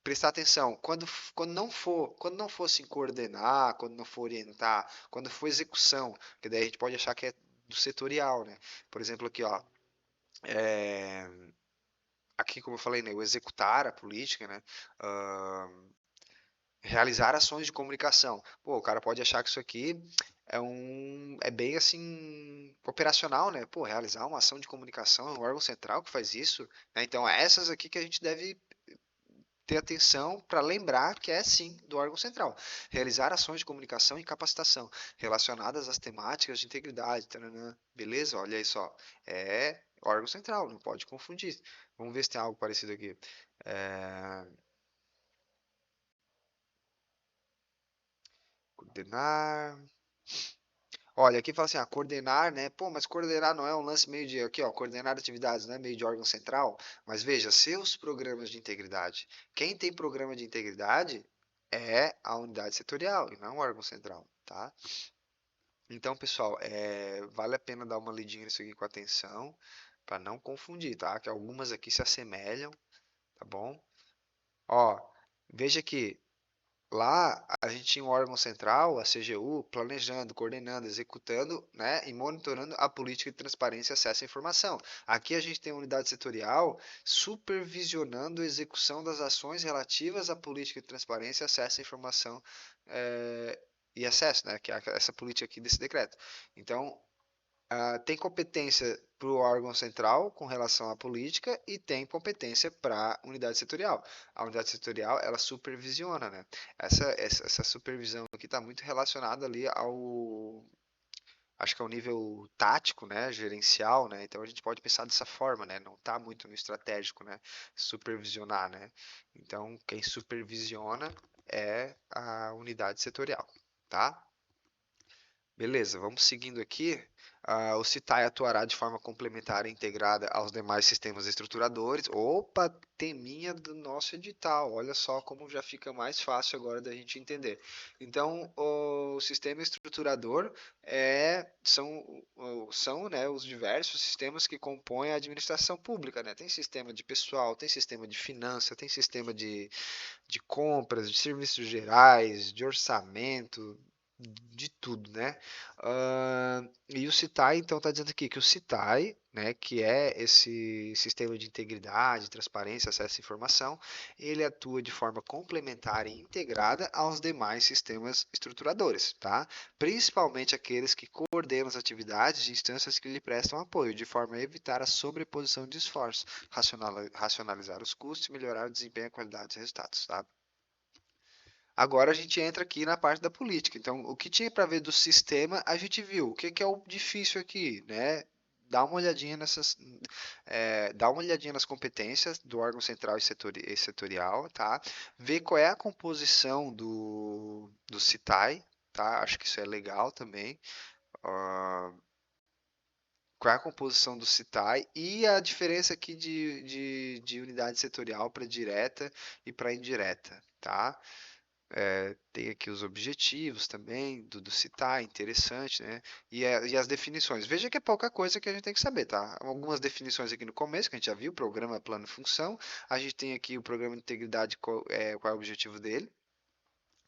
Speaker 1: prestar atenção? Quando não for assim, coordenar, quando não for orientar, quando for execução, que daí a gente pode achar que é do setorial, né? Por exemplo, aqui, ó, é, aqui como eu falei, né, o executar a política, né? Realizar ações de comunicação. Pô, o cara pode achar que isso aqui é bem assim operacional, né? Pô, realizar uma ação de comunicação é um órgão central que faz isso, né? Então, é essas aqui que a gente deve ter atenção para lembrar que é sim do órgão central. Realizar ações de comunicação e capacitação relacionadas às temáticas de integridade, taranã. Beleza? Olha aí só. É órgão central, não pode confundir. Vamos ver se tem algo parecido aqui. É, coordenar. Olha, aqui fala assim, coordenar, né? Pô, mas coordenar não é um lance meio de, aqui, ó, coordenar atividades, não é meio de órgão central? Mas veja, seus programas de integridade. Quem tem programa de integridade é a unidade setorial e não o órgão central, tá? Então, pessoal, vale a pena dar uma lidinha nisso aqui com atenção, para não confundir, tá? Que algumas aqui se assemelham, tá bom? Ó, veja aqui, lá a gente tinha um órgão central, a CGU, planejando, coordenando, executando, né, e monitorando a política de transparência e acesso à informação. Aqui a gente tem a unidade setorial supervisionando a execução das ações relativas à política de transparência e acesso à informação e acesso, né, que é essa política aqui desse decreto. Então, tem competência para o órgão central com relação à política e tem competência para a unidade setorial. A unidade setorial, ela supervisiona, né? Essa supervisão aqui está muito relacionada ali acho que ao nível tático, né, gerencial, né? Então a gente pode pensar dessa forma, né? Não está muito no estratégico, né? Supervisionar, né? Então quem supervisiona é a unidade setorial, tá? Beleza, vamos seguindo aqui. O CITAI atuará de forma complementar e integrada aos demais sistemas estruturadores. Opa, teminha do nosso edital. Olha só como já fica mais fácil agora da gente entender. Então, o sistema estruturador são, né, os diversos sistemas que compõem a administração pública, né? Tem sistema de pessoal, tem sistema de finança, tem sistema de compras, de serviços gerais, de orçamento, de tudo, né? E o CITAI, então, está dizendo aqui que o CITAI, né, que é esse sistema de integridade, transparência, acesso à informação, ele atua de forma complementar e integrada aos demais sistemas estruturadores, tá? Principalmente aqueles que coordenam as atividades de instâncias que lhe prestam apoio, de forma a evitar a sobreposição de esforços, racionalizar os custos e melhorar o desempenho, a qualidade dos resultados, tá? Agora a gente entra aqui na parte da política. Então, o que tinha para ver do sistema, a gente viu. O que que é o difícil aqui, né? Dá uma olhadinha nas competências do órgão central e setorial, tá? Ver qual é a composição do CITAI, tá? Acho que isso é legal também. Ah, qual é a composição do CITAI e a diferença aqui de unidade setorial para direta e para indireta, tá? Tem aqui os objetivos também do citar, interessante, né? E as definições. Veja que é pouca coisa que a gente tem que saber, tá? Algumas definições aqui no começo, que a gente já viu, programa, plano e função. A gente tem aqui o programa de integridade, qual é o objetivo dele,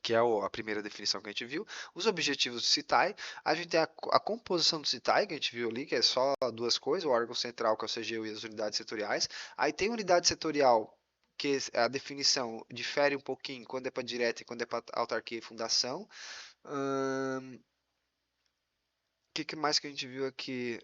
Speaker 1: que é a primeira definição que a gente viu. Os objetivos do CITAI. A gente tem a composição do CITAI, que a gente viu ali, que é só duas coisas, o órgão central, que é o CGU, e as unidades setoriais. Aí tem unidade setorial, que a definição difere um pouquinho quando é para direta e quando é para autarquia e fundação. O que mais que a gente viu aqui?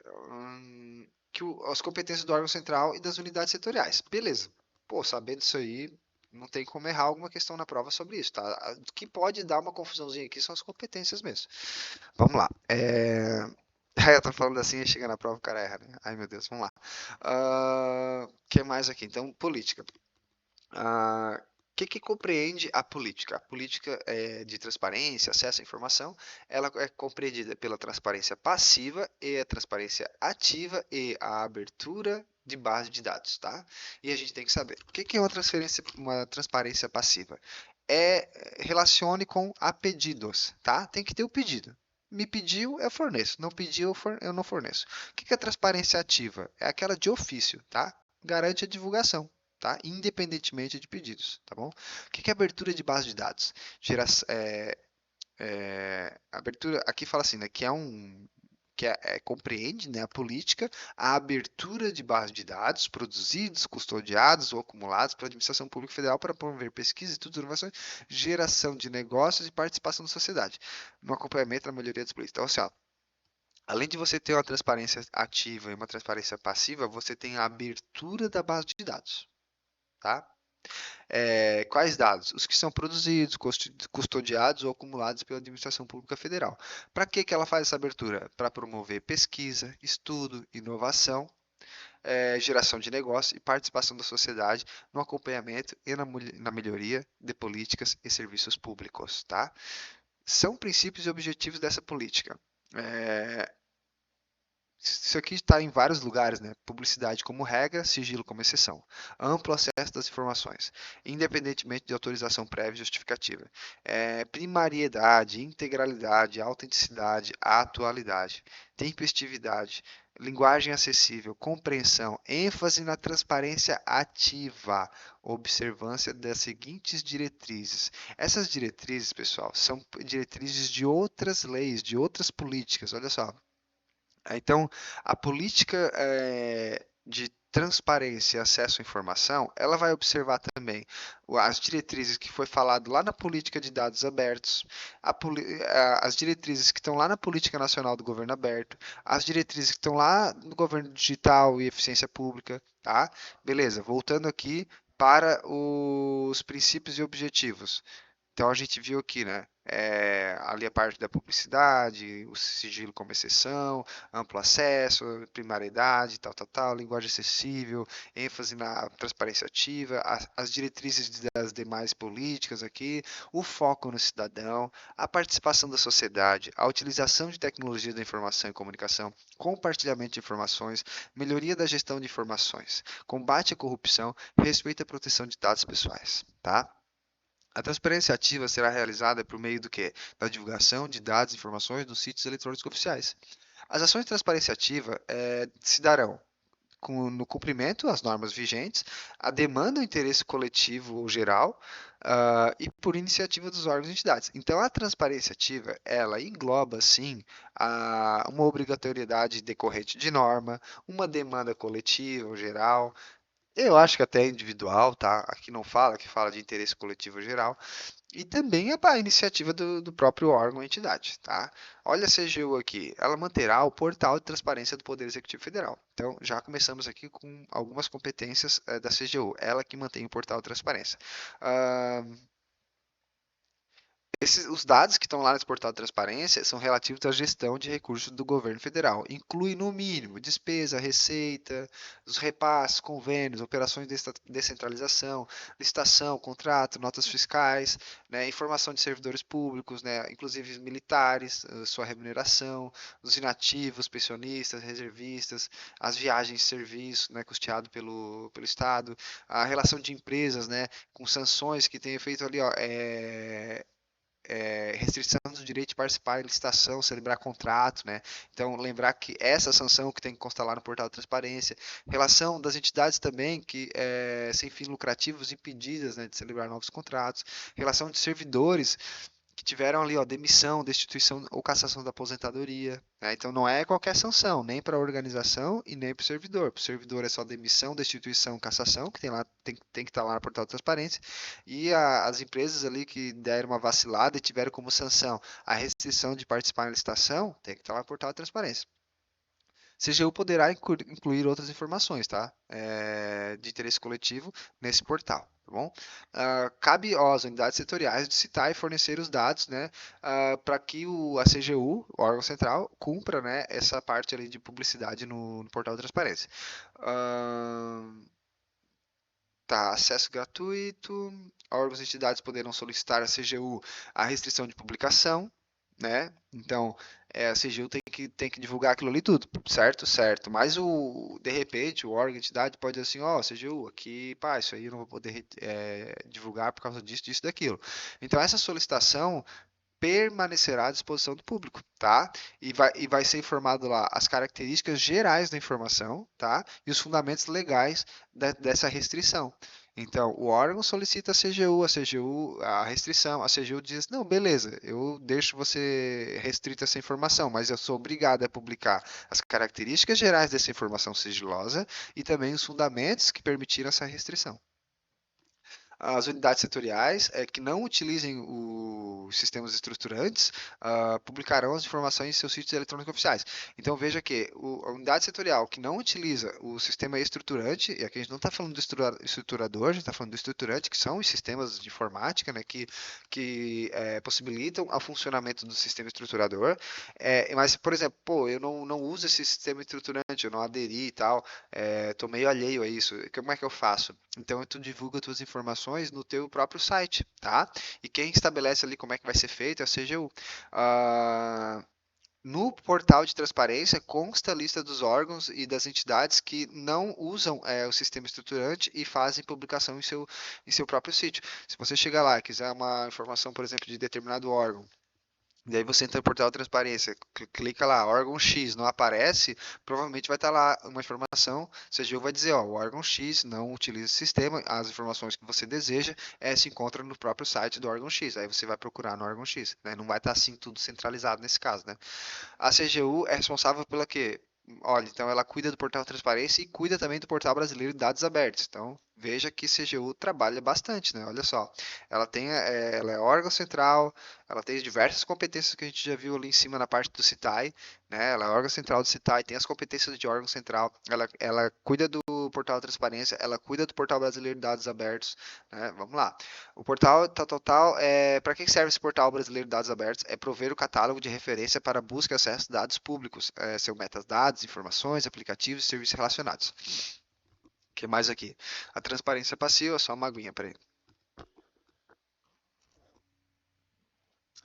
Speaker 1: As competências do órgão central e das unidades setoriais. Beleza. Pô, sabendo isso aí, não tem como errar alguma questão na prova sobre isso, tá? O que pode dar uma confusãozinha aqui são as competências mesmo. Vamos lá. Aí eu tô falando assim, chega na prova, o cara erra, né? Ai, meu Deus, vamos lá. O que mais aqui? Então, política. O que compreende a política? A política de transparência, acesso à informação, ela é compreendida pela transparência passiva e a transparência ativa e a abertura de base de dados, tá? E a gente tem que saber o que é uma transparência passiva. Relacione com a pedidos, tá? Tem que ter o pedido. Me pediu, eu forneço. Não pediu, eu não forneço. O que é transparência ativa? É aquela de ofício, tá? Garante a divulgação, tá? Independentemente de pedidos, tá bom? O que é abertura de base de dados? Gera, abertura, aqui fala assim, né, compreende, né, a política, a abertura de base de dados produzidos, custodiados ou acumulados pela administração pública federal para promover pesquisa, estudos, inovações, geração de negócios e participação da sociedade, no acompanhamento da melhoria dos políticos. Então, assim, ó, além de você ter uma transparência ativa e uma transparência passiva, você tem a abertura da base de dados, tá? Quais dados? Os que são produzidos, custodiados ou acumulados pela Administração Pública Federal. Para que ela faz essa abertura? Para promover pesquisa, estudo, inovação, geração de negócio e participação da sociedade no acompanhamento e na melhoria de políticas e serviços públicos. Tá? São princípios e objetivos dessa política. Isso aqui está em vários lugares, né? Publicidade como regra, sigilo como exceção. Amplo acesso das informações, independentemente de autorização prévia e justificativa. Primariedade, integralidade, autenticidade, atualidade, tempestividade, linguagem acessível, compreensão, ênfase na transparência ativa, observância das seguintes diretrizes. Essas diretrizes, pessoal, são diretrizes de outras leis, de outras políticas. Olha só. Então, a política de transparência e acesso à informação, ela vai observar também as diretrizes que foi falado lá na política de dados abertos, as diretrizes que estão lá na política nacional do governo aberto, as diretrizes que estão lá no governo digital e eficiência pública, tá? Beleza, voltando aqui para os princípios e objetivos. Então a gente viu aqui, né? Ali a parte da publicidade, o sigilo como exceção, amplo acesso, primariedade, tal, linguagem acessível, ênfase na transparência ativa, as diretrizes das demais políticas aqui, o foco no cidadão, a participação da sociedade, a utilização de tecnologias da informação e comunicação, compartilhamento de informações, melhoria da gestão de informações, combate à corrupção, respeito à proteção de dados pessoais, tá? A transparência ativa será realizada por meio do quê? Da divulgação de dados e informações nos sítios eletrônicos oficiais. As ações de transparência ativa se darão no cumprimento às normas vigentes, a demanda ou interesse coletivo ou geral, e por iniciativa dos órgãos e entidades. Então, a transparência ativa, ela engloba, sim, uma obrigatoriedade decorrente de norma, uma demanda coletiva ou geral, eu acho que até individual, tá? Aqui não fala, que fala de interesse coletivo geral, e também a iniciativa do próprio órgão ou entidade, tá? Olha a CGU aqui, ela manterá o portal de transparência do Poder Executivo Federal. Então, já começamos aqui com algumas competências da CGU, ela que mantém o portal de transparência. Ah, os dados que estão lá nesse portal de transparência são relativos à gestão de recursos do governo federal. Inclui, no mínimo, despesa, receita, os repasses, convênios, operações de descentralização, licitação, contrato, notas fiscais, né, informação de servidores públicos, né, inclusive militares, sua remuneração, os inativos, pensionistas, reservistas, as viagens de serviço, né, custeado pelo Estado, a relação de empresas, né, com sanções que tem feito ali, ó, restrição do direito de participar em licitação, celebrar contrato, né? Então, lembrar que essa sanção que tem que constar lá no portal de transparência, relação das entidades também que sem fins lucrativos impedidas, né, de celebrar novos contratos, relação de servidores que tiveram ali, ó, demissão, destituição ou cassação da aposentadoria, né? Então não é qualquer sanção, nem para a organização e nem para o servidor. Para o servidor é só demissão, destituição, cassação, que tem lá, tem que estar lá no portal de transparência, e as empresas ali que deram uma vacilada e tiveram como sanção a restrição de participar em licitação, tem que estar lá no portal de transparência. CGU poderá incluir outras informações, tá? De interesse coletivo nesse portal, tá bom? Cabe às unidades setoriais de citar e fornecer os dados, né, para que a CGU, o órgão central, cumpra, né, essa parte ali de publicidade no portal de transparência. Uh, Tá, acesso gratuito. Órgãos e entidades poderão solicitar à CGU a restrição de publicação, né? Então, a CGU tem que divulgar aquilo ali tudo, certo? Certo. Mas de repente, o órgão, a entidade pode dizer assim, ó, CGU, aqui, pá, isso aí eu não vou poder divulgar por causa disso, disso, daquilo. Então, essa solicitação permanecerá à disposição do público, tá? E vai ser informado lá as características gerais da informação, tá? E os fundamentos legais dessa restrição. Então, o órgão solicita a CGU, a restrição, a CGU diz, não, beleza, eu deixo você restrita essa informação, mas eu sou obrigado a publicar as características gerais dessa informação sigilosa e também os fundamentos que permitiram essa restrição. As unidades setoriais que não utilizem os sistemas estruturantes publicarão as informações em seus sítios eletrônicos oficiais. Então veja que a unidade setorial que não utiliza o sistema estruturante, e aqui a gente não está falando do estruturador, a gente está falando do estruturante, que são os sistemas de informática, né, que possibilitam o funcionamento do sistema estruturador. Mas, por exemplo, pô, eu não uso esse sistema estruturante, eu não aderi e tal, estou meio alheio a isso. Como é que eu faço? Então, tu divulga as tuas informações no teu próprio site, tá? E quem estabelece ali como é que vai ser feito é a CGU. No portal de transparência consta a lista dos órgãos e das entidades que não usam o sistema estruturante e fazem publicação em seu próprio sítio. Se você chegar lá e quiser uma informação, por exemplo, de determinado órgão, e aí você entra no portal de transparência, clica lá, órgão X, não aparece, provavelmente vai estar lá uma informação, o CGU vai dizer, ó, o órgão X não utiliza esse sistema, as informações que você deseja se encontram no próprio site do órgão X, aí você vai procurar no órgão X, né? Não vai estar assim tudo centralizado nesse caso, né? A CGU é responsável pela quê? Olha, então ela cuida do portal de transparência e cuida também do portal brasileiro de dados abertos. Então, veja que CGU trabalha bastante, né? Olha só, ela é órgão central, ela tem diversas competências que a gente já viu ali em cima na parte do CITAI, né? Ela é órgão central do CITAI, tem as competências de órgão central, ela cuida do portal da transparência, ela cuida do portal brasileiro de dados abertos, né? Vamos lá. O portal tal, para que serve esse portal brasileiro de dados abertos? É prover o catálogo de referência para busca e acesso de dados públicos, são metadados, informações, aplicativos e serviços relacionados. O que mais aqui? A transparência passiva, só uma aguinha, peraí.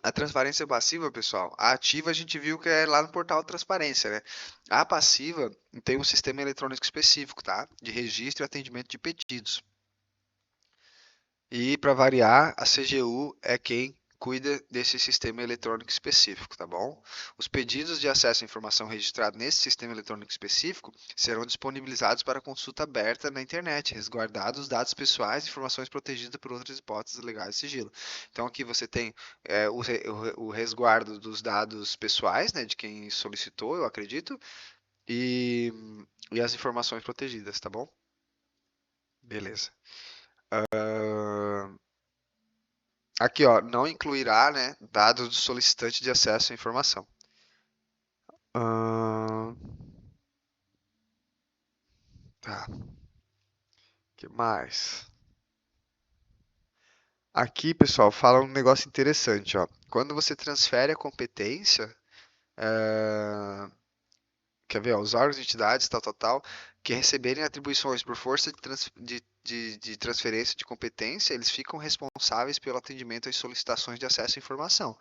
Speaker 1: A transparência passiva, pessoal, a ativa a gente viu que é lá no portal de transparência, né? A passiva tem um sistema eletrônico específico, tá? De registro e atendimento de pedidos. E para variar, a CGU é quem cuida desse sistema eletrônico específico, tá bom? Os pedidos de acesso à informação registrada nesse sistema eletrônico específico serão disponibilizados para consulta aberta na internet, resguardados os dados pessoais e informações protegidas por outras hipóteses legais de sigilo. Então aqui você tem o resguardo dos dados pessoais, né, de quem solicitou, eu acredito, e, e as informações protegidas, tá bom? Beleza. Aqui, ó, não incluirá, né, dados do solicitante de acesso à informação. Ahn, tá. Que mais? Aqui, pessoal, fala um negócio interessante, ó. Quando você transfere a competência, quer ver, ó, os órgãos, entidades, que receberem atribuições por força de transferência de competência, eles ficam responsáveis pelo atendimento às solicitações de acesso à informação.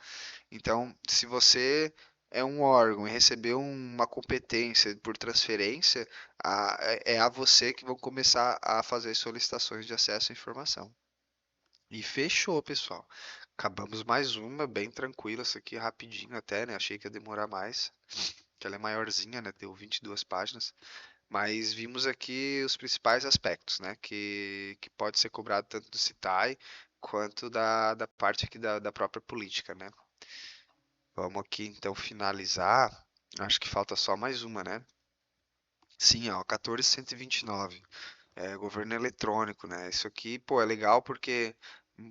Speaker 1: Então, se você é um órgão e recebeu uma competência por transferência, é a você que vão começar a fazer solicitações de acesso à informação. E fechou, pessoal. Acabamos mais uma, bem tranquila, essa aqui rapidinho até, né? Achei que ia demorar mais, que ela é maiorzinha, né? Deu 22 páginas. Mas vimos aqui os principais aspectos, né? Que pode ser cobrado tanto do CITAI quanto da parte aqui da própria política, né? Vamos aqui então finalizar. Acho que falta só mais uma, né? Sim, ó, 14.129. É, governo eletrônico, né? Isso aqui, pô, é legal porque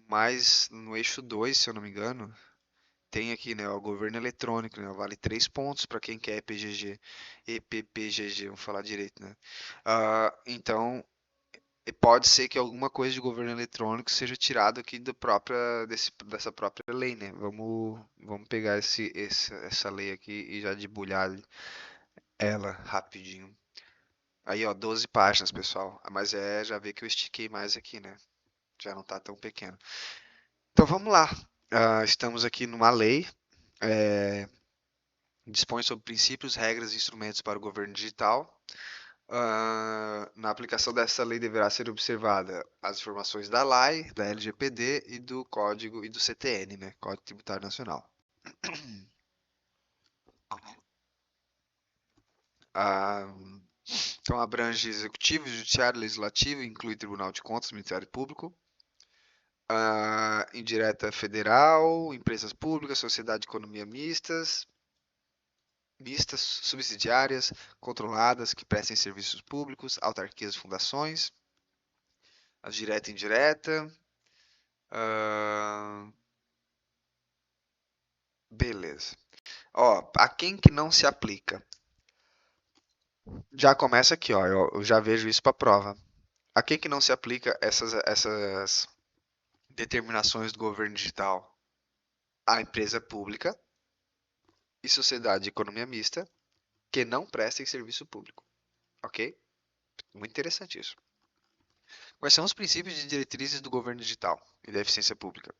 Speaker 1: mais no eixo 2, se eu não me engano, tem aqui, né, o governo eletrônico, né? Vale 3 pontos para quem quer EPGG, EPPGG, vamos falar direito, né? Então, pode ser que alguma coisa de governo eletrônico seja tirado aqui dessa própria lei, né? Vamos pegar essa lei aqui e já debulhar ela rapidinho. Aí, ó, 12 páginas, pessoal. Mas já vê que eu estiquei mais aqui, né? Já não tá tão pequeno. Então vamos lá. Estamos aqui numa lei, é, dispõe sobre princípios, regras e instrumentos para o governo digital. Na aplicação dessa lei deverá ser observada as informações da LAI, da LGPD e do Código e do CTN, né? Código Tributário Nacional. Ah, então abrange executivo, judiciário, legislativo, inclui Tribunal de Contas, Ministério Público, indireta federal, empresas públicas, sociedade de economia mistas, subsidiárias, controladas, que prestem serviços públicos, autarquias e fundações, as direta e indireta. ah, Beleza. Ó, a quem que não se aplica? Já começa aqui, ó. Eu já vejo isso para prova. A quem que não se aplica essas determinações do governo digital? A empresa pública e sociedade de economia mista que não prestem serviço público, ok? Muito interessante isso. Quais são os princípios e diretrizes do governo digital e da eficiência pública?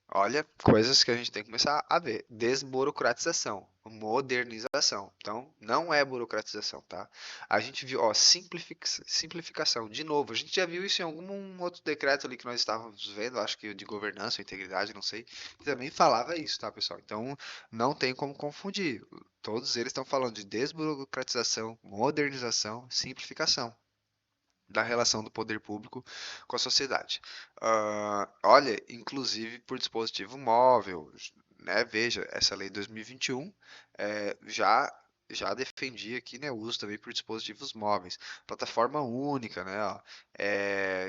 Speaker 1: Olha, coisas que a gente tem que começar a ver. Desburocratização, modernização. Então, não é burocratização, tá? A gente viu, ó, simplificação. De novo, a gente já viu isso em algum outro decreto ali que nós estávamos vendo, acho que de governança, integridade, não sei, que também falava isso, tá, pessoal? Então, não tem como confundir. Todos eles estão falando de desburocratização, modernização, simplificação da relação do poder público com a sociedade. Olha, inclusive por dispositivo móvel, né? Veja, essa lei 2021 já já defendi aqui, né, o uso também por dispositivos móveis, plataforma única, né, ó,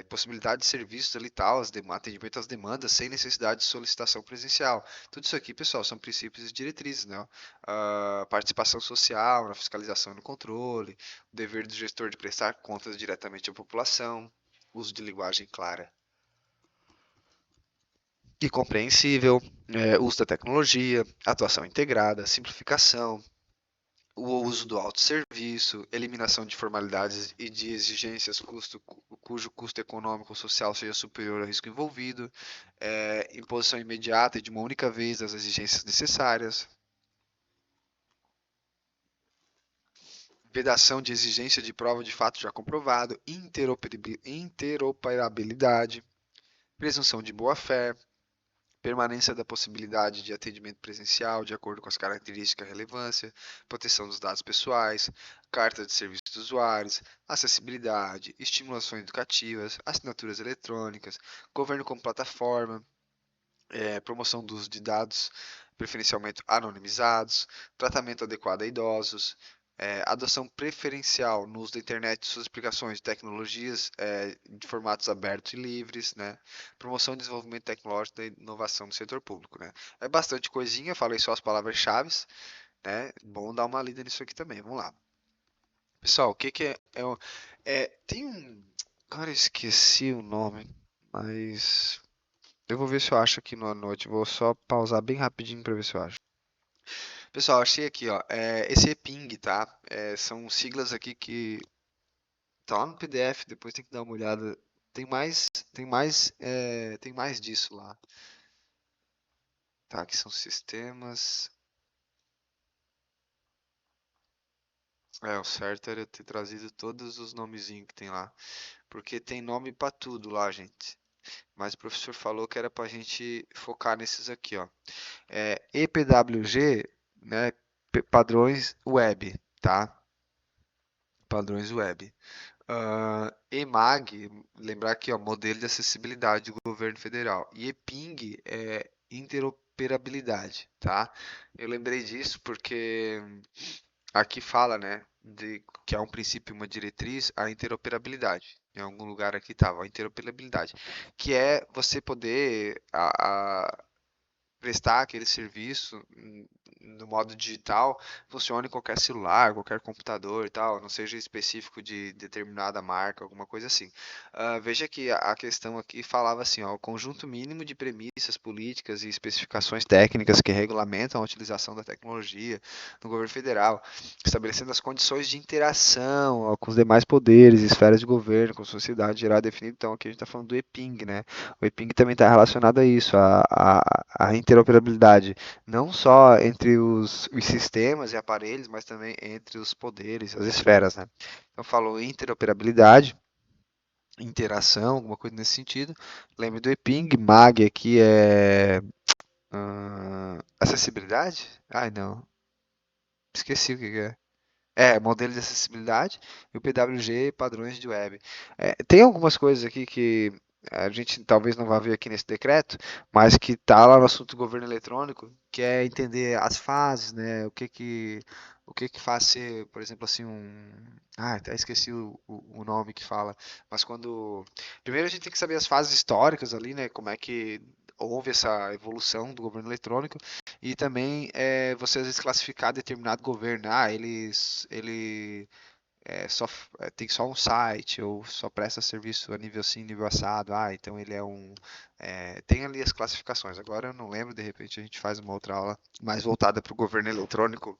Speaker 1: possibilidade de serviços ali tal, atendimento às demandas sem necessidade de solicitação presencial. Tudo isso aqui, pessoal, são princípios e diretrizes, né, ó. Participação social na fiscalização e no controle, o dever do gestor de prestar contas diretamente à população, uso de linguagem clara e compreensível, uso da tecnologia, atuação integrada, simplificação, o uso do autosserviço, eliminação de formalidades e de exigências cujo custo econômico ou social seja superior ao risco envolvido, imposição imediata e de uma única vez das exigências necessárias, vedação de exigência de prova de fato já comprovado, interoperabilidade, presunção de boa-fé, permanência da possibilidade de atendimento presencial de acordo com as características e relevância, proteção dos dados pessoais, carta de serviços dos usuários, acessibilidade, estimulações educativas, assinaturas eletrônicas, governo como plataforma, promoção do uso de dados preferencialmente anonimizados, tratamento adequado a idosos, adoção preferencial no uso da internet e suas aplicações de tecnologias de formatos abertos e livres, né? Promoção e desenvolvimento tecnológico da inovação no setor público, né? É bastante coisinha, falei só as palavras-chave, né? Bom dar uma lida nisso aqui também. Vamos lá. Pessoal, o que que tem um... Cara, eu esqueci o nome, mas eu vou ver se eu acho aqui na noite. Vou só pausar bem rapidinho para ver se eu acho. Pessoal, achei aqui, ó. Esse EPING, tá? São siglas aqui que tá lá no PDF. Depois tem que dar uma olhada. Tem mais disso lá. Tá, aqui são sistemas. O certo era ter trazido todos os nomezinhos que tem lá. Porque tem nome pra tudo lá, gente. Mas o professor falou que era pra gente focar nesses aqui, ó. EPWG, né, padrões web, tá? Padrões web. EMAG, lembrar aqui, ó, modelo de acessibilidade do governo federal. E EPING é interoperabilidade, tá? Eu lembrei disso porque aqui fala, né, de que é um princípio, uma diretriz, a interoperabilidade. Em algum lugar aqui estava, a interoperabilidade, que é você poder prestar aquele serviço no modo digital funcione em qualquer celular, qualquer computador e tal, não seja específico de determinada marca, alguma coisa assim. Veja que a questão aqui falava assim, ó, o conjunto mínimo de premissas políticas e especificações técnicas que regulamentam a utilização da tecnologia no governo federal, estabelecendo as condições de interação ó, com os demais poderes, esferas de governo, com a sociedade geral definida. Então aqui a gente está falando do EPING, né? O EPING também está relacionado a isso, a interoperabilidade, não só entre os sistemas e aparelhos, mas também entre os poderes, as esferas, né? Então, falou interoperabilidade, interação, alguma coisa nesse sentido. Lembre do EPING, MAG aqui é acessibilidade? Ai, não, esqueci o que que é. Modelo de acessibilidade e o PWG, padrões de web. Tem algumas coisas aqui que a gente talvez não vá ver aqui nesse decreto, mas que está lá no assunto do governo eletrônico, que é entender as fases, né? O que que faz ser, por exemplo, assim, até esqueci o nome que fala, mas quando... Primeiro a gente tem que saber as fases históricas ali, né? Como é que houve essa evolução do governo eletrônico e também você às vezes classificar determinado governo, ele tem só um site ou só presta serviço a nível assim, nível assado, então ele tem ali as classificações. Agora eu não lembro, de repente a gente faz uma outra aula mais voltada para o governo eletrônico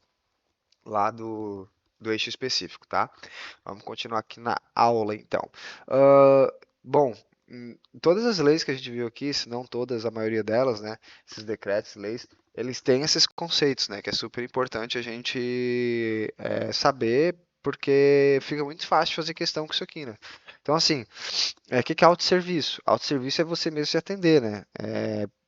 Speaker 1: lá do eixo específico, tá? Vamos continuar aqui na aula então. Bom, todas as leis que a gente viu aqui, se não todas, a maioria delas, né, esses decretos, leis, eles têm esses conceitos, né, que é super importante a gente saber, porque fica muito fácil fazer questão com isso aqui, né? Então, assim, o que que é autosserviço? Autosserviço é você mesmo se atender, né?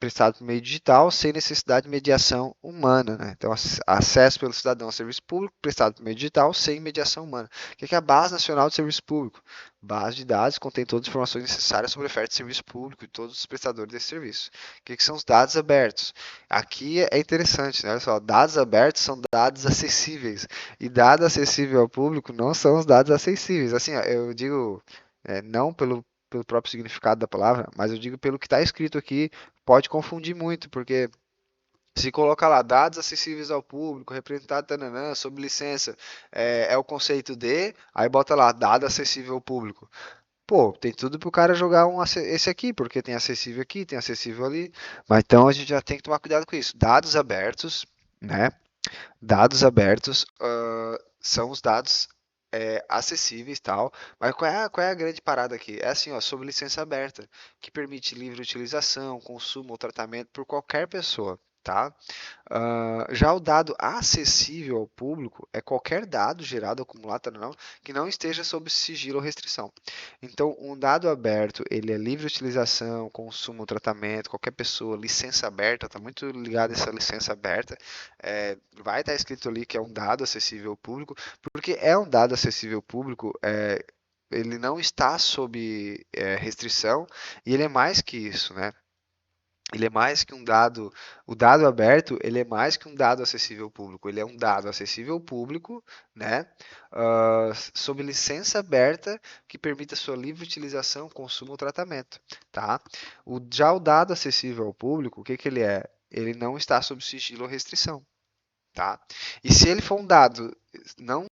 Speaker 1: prestado por meio digital, sem necessidade de mediação humana, né? Então, acesso pelo cidadão ao serviço público prestado por meio digital, sem mediação humana. O que é a Base Nacional de Serviço Público? Base de dados contém todas as informações necessárias sobre a oferta de serviço público e todos os prestadores desse serviço. O que são os dados abertos? Aqui é interessante, né? Olha só, dados abertos são dados acessíveis. E dado acessível ao público não são os dados acessíveis. Assim, ó, eu digo, não pelo próprio significado da palavra, mas eu digo pelo que está escrito aqui, pode confundir muito, porque se coloca lá dados acessíveis ao público, representado tananã, sob licença, é o conceito de, aí bota lá, dado acessível ao público. Pô, tem tudo para o cara jogar esse aqui, porque tem acessível aqui, tem acessível ali. Mas então a gente já tem que tomar cuidado com isso. Dados abertos, né? Dados abertos são os dados acessíveis e tal. Mas qual é a grande parada aqui? É assim, ó, sob licença aberta, que permite livre utilização, consumo ou tratamento por qualquer pessoa. Tá? Já o dado acessível ao público é qualquer dado gerado, acumulado, tá, não, que não esteja sob sigilo ou restrição. Então, um dado aberto, ele é livre utilização, consumo, tratamento, qualquer pessoa, licença aberta, está muito ligado a essa licença aberta. Vai estar escrito ali que é um dado acessível ao público, porque é um dado acessível ao público, ele não está sob restrição e ele é mais que isso, né? Ele é mais que um dado, o dado aberto, ele é mais que um dado acessível ao público, ele é um dado acessível ao público, né, sob licença aberta que permita sua livre utilização, consumo ou tratamento, tá? Já o dado acessível ao público, o que que ele é? Ele não está sob sigilo ou restrição. Tá? E se ele for um dado não,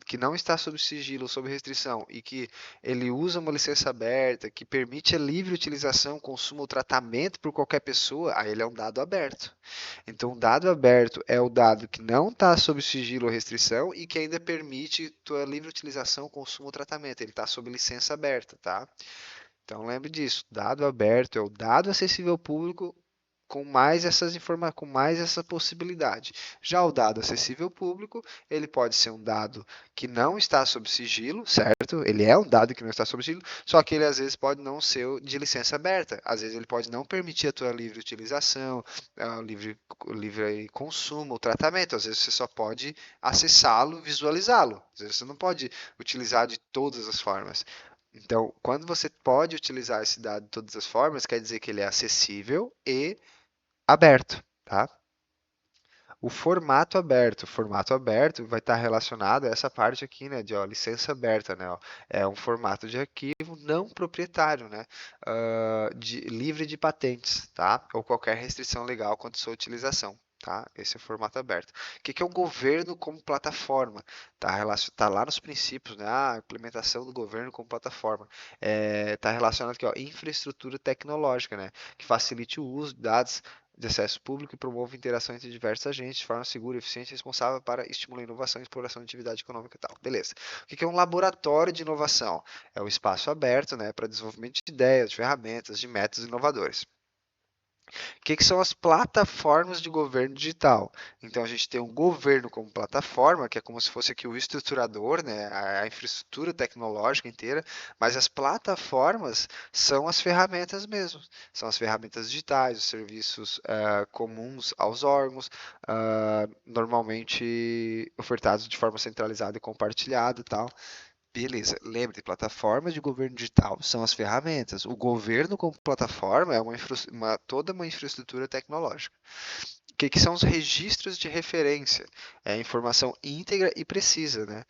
Speaker 1: que não está sob sigilo, sob restrição, e que ele usa uma licença aberta, que permite a livre utilização, consumo ou tratamento por qualquer pessoa, aí ele é um dado aberto. Então, o dado aberto é o dado que não está sob sigilo ou restrição e que ainda permite tua livre utilização, consumo ou tratamento. Ele está sob licença aberta, tá? Então, lembre disso. Dado aberto é o dado acessível ao público com mais com mais essa possibilidade. Já o dado acessível ao público, ele pode ser um dado que não está sob sigilo, certo? Ele é um dado que não está sob sigilo, só que ele às vezes pode não ser de licença aberta. Às vezes ele pode não permitir a tua livre utilização, livre consumo, ou tratamento. Às vezes você só pode acessá-lo, visualizá-lo. Às vezes você não pode utilizar de todas as formas. Então, quando você pode utilizar esse dado de todas as formas, quer dizer que ele é acessível e aberto, tá? O formato aberto vai estar relacionado a essa parte aqui, né, de ó, licença aberta, né, ó, é um formato de arquivo não proprietário, né, livre de patentes, tá? Ou qualquer restrição legal quanto à sua utilização. Tá? Esse é o formato aberto. O que é o governo como plataforma? Tá lá nos princípios, né? A implementação do governo como plataforma. Tá relacionado aqui, ó, infraestrutura tecnológica, né? Que facilite o uso de dados de acesso público e promove interação entre diversos agentes de forma segura, eficiente e responsável para estimular a inovação e exploração de atividade econômica e tal. Beleza. O que é um laboratório de inovação? É um espaço aberto, né, para desenvolvimento de ideias, de ferramentas, de métodos inovadores. O que são as plataformas de governo digital? Então, a gente tem um governo como plataforma, que é como se fosse aqui o estruturador, né, a infraestrutura tecnológica inteira, mas as plataformas são as ferramentas mesmo. São as ferramentas digitais, os serviços comuns aos órgãos, normalmente ofertados de forma centralizada e compartilhada e tal. Beleza, lembre, plataformas de governo digital são as ferramentas. O governo como plataforma é toda uma infraestrutura tecnológica. O que são os registros de referência? É informação íntegra e precisa, né?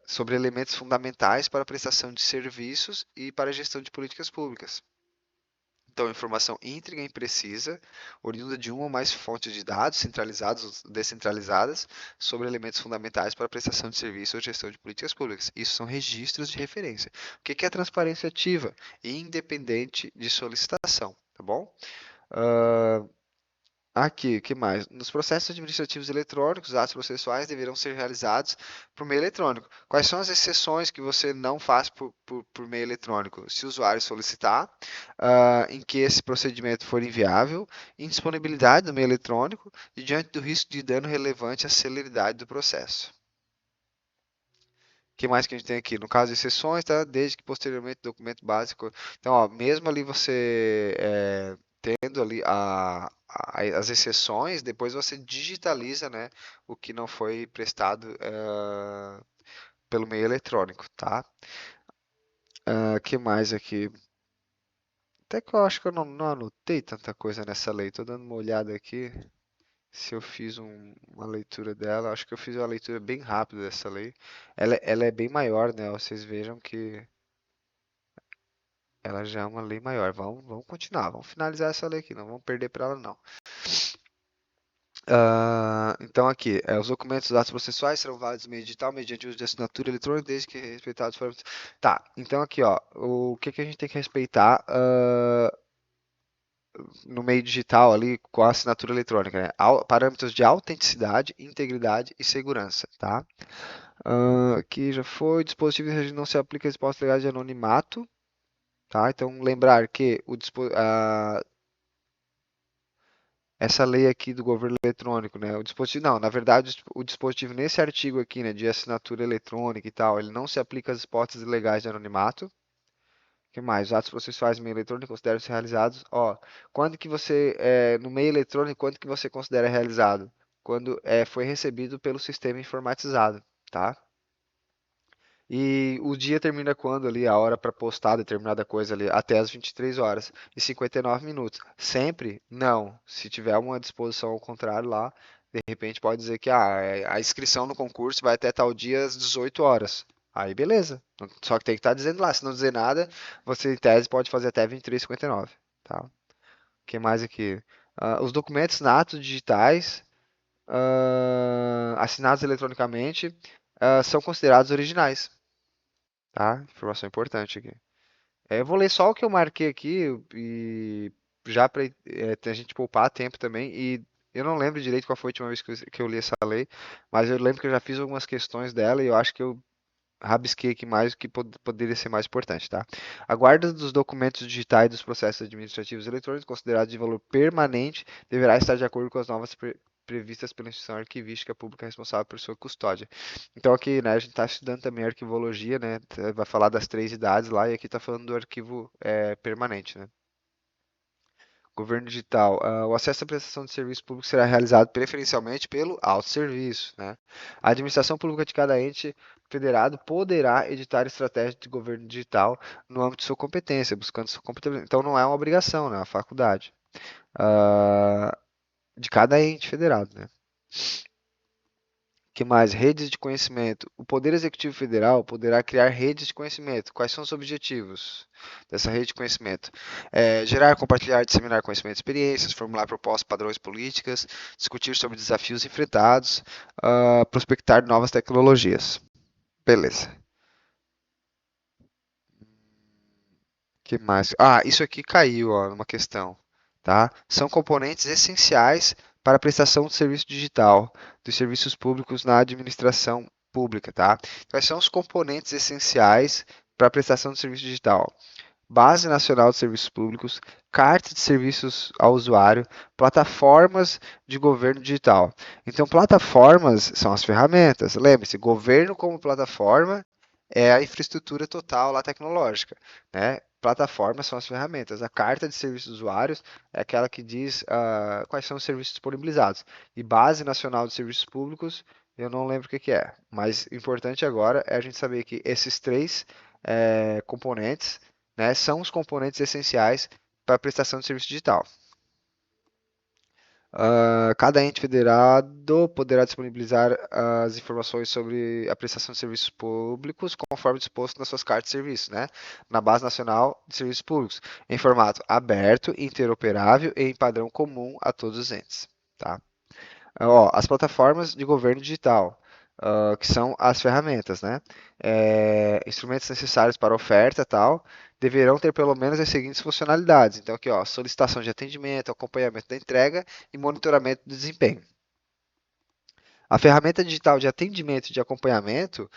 Speaker 1: Sobre elementos fundamentais para a prestação de serviços e para a gestão de políticas públicas. Então, informação íntegra e precisa, oriunda de uma ou mais fontes de dados, centralizadas ou descentralizadas, sobre elementos fundamentais para a prestação de serviço ou gestão de políticas públicas. Isso são registros de referência. O que é transparência ativa? Independente de solicitação, tá bom? Aqui, o que mais? Nos processos administrativos eletrônicos, os atos processuais deverão ser realizados por meio eletrônico. Quais são as exceções que você não faz por meio eletrônico? Se o usuário solicitar, em que esse procedimento for inviável, indisponibilidade do meio eletrônico e diante do risco de dano relevante à celeridade do processo. que mais que a gente tem aqui? No caso de exceções, tá? Desde que posteriormente o documento básico. Então, ó, mesmo ali você tendo ali as exceções, depois você digitaliza, né, o que não foi prestado pelo meio eletrônico, tá? Que mais aqui? Até que eu acho que eu não anotei tanta coisa nessa lei. Tô dando uma olhada aqui. Se eu fiz uma leitura dela, acho que eu fiz uma leitura bem rápida dessa lei. Ela é bem maior, né? Vocês vejam que ela já é uma lei maior. Vamos continuar, vamos finalizar essa lei aqui, não vamos perder para ela não. Então aqui, os documentos dos atos processuais serão válidos no meio digital mediante uso de assinatura eletrônica, desde que respeitados forem... Tá, então aqui, ó, o que a gente tem que respeitar no meio digital ali com a assinatura eletrônica, né? Parâmetros de autenticidade, integridade e segurança, tá? Aqui já foi, dispositivo de registro não se aplica a respostas legais de anonimato, tá? Então lembrar que essa lei aqui do governo eletrônico, né? O dispositivo, não, na verdade, o dispositivo nesse artigo aqui, né, de assinatura eletrônica e tal, ele não se aplica às hipóteses legais de anonimato. O que mais? Os atos processuais no meio eletrônico consideram-se realizados. Ó, quando que você, no meio eletrônico, quando que você considera realizado? Quando foi recebido pelo sistema informatizado, tá? E o dia termina quando ali, a hora para postar determinada coisa ali, até as 23 horas e 59 minutos. Sempre? Não. Se tiver uma disposição ao contrário lá, de repente pode dizer que a inscrição no concurso vai até tal dia às 18 horas. Aí beleza. Só que tem que estar dizendo lá. Se não dizer nada, você em tese pode fazer até 23h59. Tá? O que mais aqui? Os documentos natos digitais, assinados eletronicamente, são considerados originais. Tá? Informação importante aqui. Eu vou ler só o que eu marquei aqui e já para a gente poupar tempo também. E eu não lembro direito qual foi a última vez que eu li essa lei, mas eu lembro que eu já fiz algumas questões dela e eu acho que eu rabisquei aqui mais o que poderia ser mais importante, tá? A guarda dos documentos digitais dos processos administrativos eletrônicos, considerados de valor permanente, deverá estar de acordo com as novas previstas pela instituição arquivística pública responsável por sua custódia. Então aqui, né, a gente está estudando também arquivologia, né? Vai falar das três idades lá e aqui está falando do arquivo permanente, né? Governo digital. O acesso à prestação de serviço público será realizado preferencialmente pelo autosserviço, né? A administração pública de cada ente federado poderá editar estratégias de governo digital no âmbito de sua competência, buscando sua competência. Então não é uma obrigação, né? É uma faculdade. Ah, de cada ente federado, né? Que mais? Redes de conhecimento. O Poder Executivo Federal poderá criar redes de conhecimento. Quais são os objetivos dessa rede de conhecimento? Gerar, compartilhar, disseminar conhecimento e experiências, formular propostas, padrões, políticas, discutir sobre desafios enfrentados, prospectar novas tecnologias. Beleza. Que mais? Isso aqui caiu, ó, numa questão, tá? São componentes essenciais para a prestação de serviço digital dos serviços públicos na administração pública, tá? Quais são os componentes essenciais para a prestação de serviço digital? Base Nacional de Serviços Públicos, Carta de Serviços ao Usuário, plataformas de governo digital. Então, plataformas são as ferramentas. Lembre-se, governo como plataforma é a infraestrutura total lá tecnológica, né? Plataformas são as ferramentas. A carta de serviços usuários é aquela que diz quais são os serviços disponibilizados. E Base Nacional de Serviços Públicos, eu não lembro o que é. Mas o importante agora é a gente saber que esses três componentes, né, são os componentes essenciais para a prestação de serviço digital. Cada ente federado poderá disponibilizar as informações sobre a prestação de serviços públicos conforme disposto nas suas cartas de serviço, né? Na Base Nacional de Serviços Públicos, em formato aberto, interoperável e em padrão comum a todos os entes. Tá? As plataformas de governo digital, que são as ferramentas, né? Instrumentos necessários para oferta e tal, deverão ter pelo menos as seguintes funcionalidades. Então, aqui, ó, solicitação de atendimento, acompanhamento da entrega e monitoramento do desempenho. A ferramenta digital de atendimento e de acompanhamento,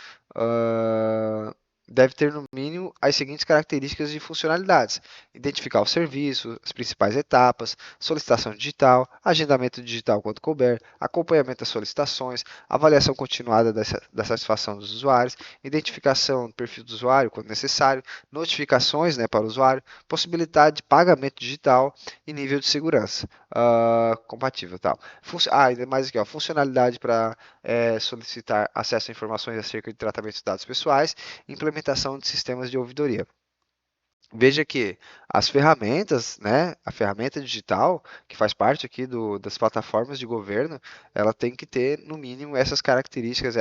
Speaker 1: deve ter no mínimo as seguintes características e funcionalidades: identificar o serviço, as principais etapas, solicitação digital, agendamento digital quando couber, acompanhamento das solicitações, avaliação continuada da satisfação dos usuários, identificação do perfil do usuário quando necessário, notificações, né, para o usuário, possibilidade de pagamento digital e nível de segurança compatível, tal. Ainda mais aqui, ó, funcionalidade para solicitar acesso a informações acerca de tratamento de dados pessoais, implementação de sistemas de ouvidoria. Veja que as ferramentas, né, a ferramenta digital, que faz parte aqui das plataformas de governo, ela tem que ter, no mínimo, essas características,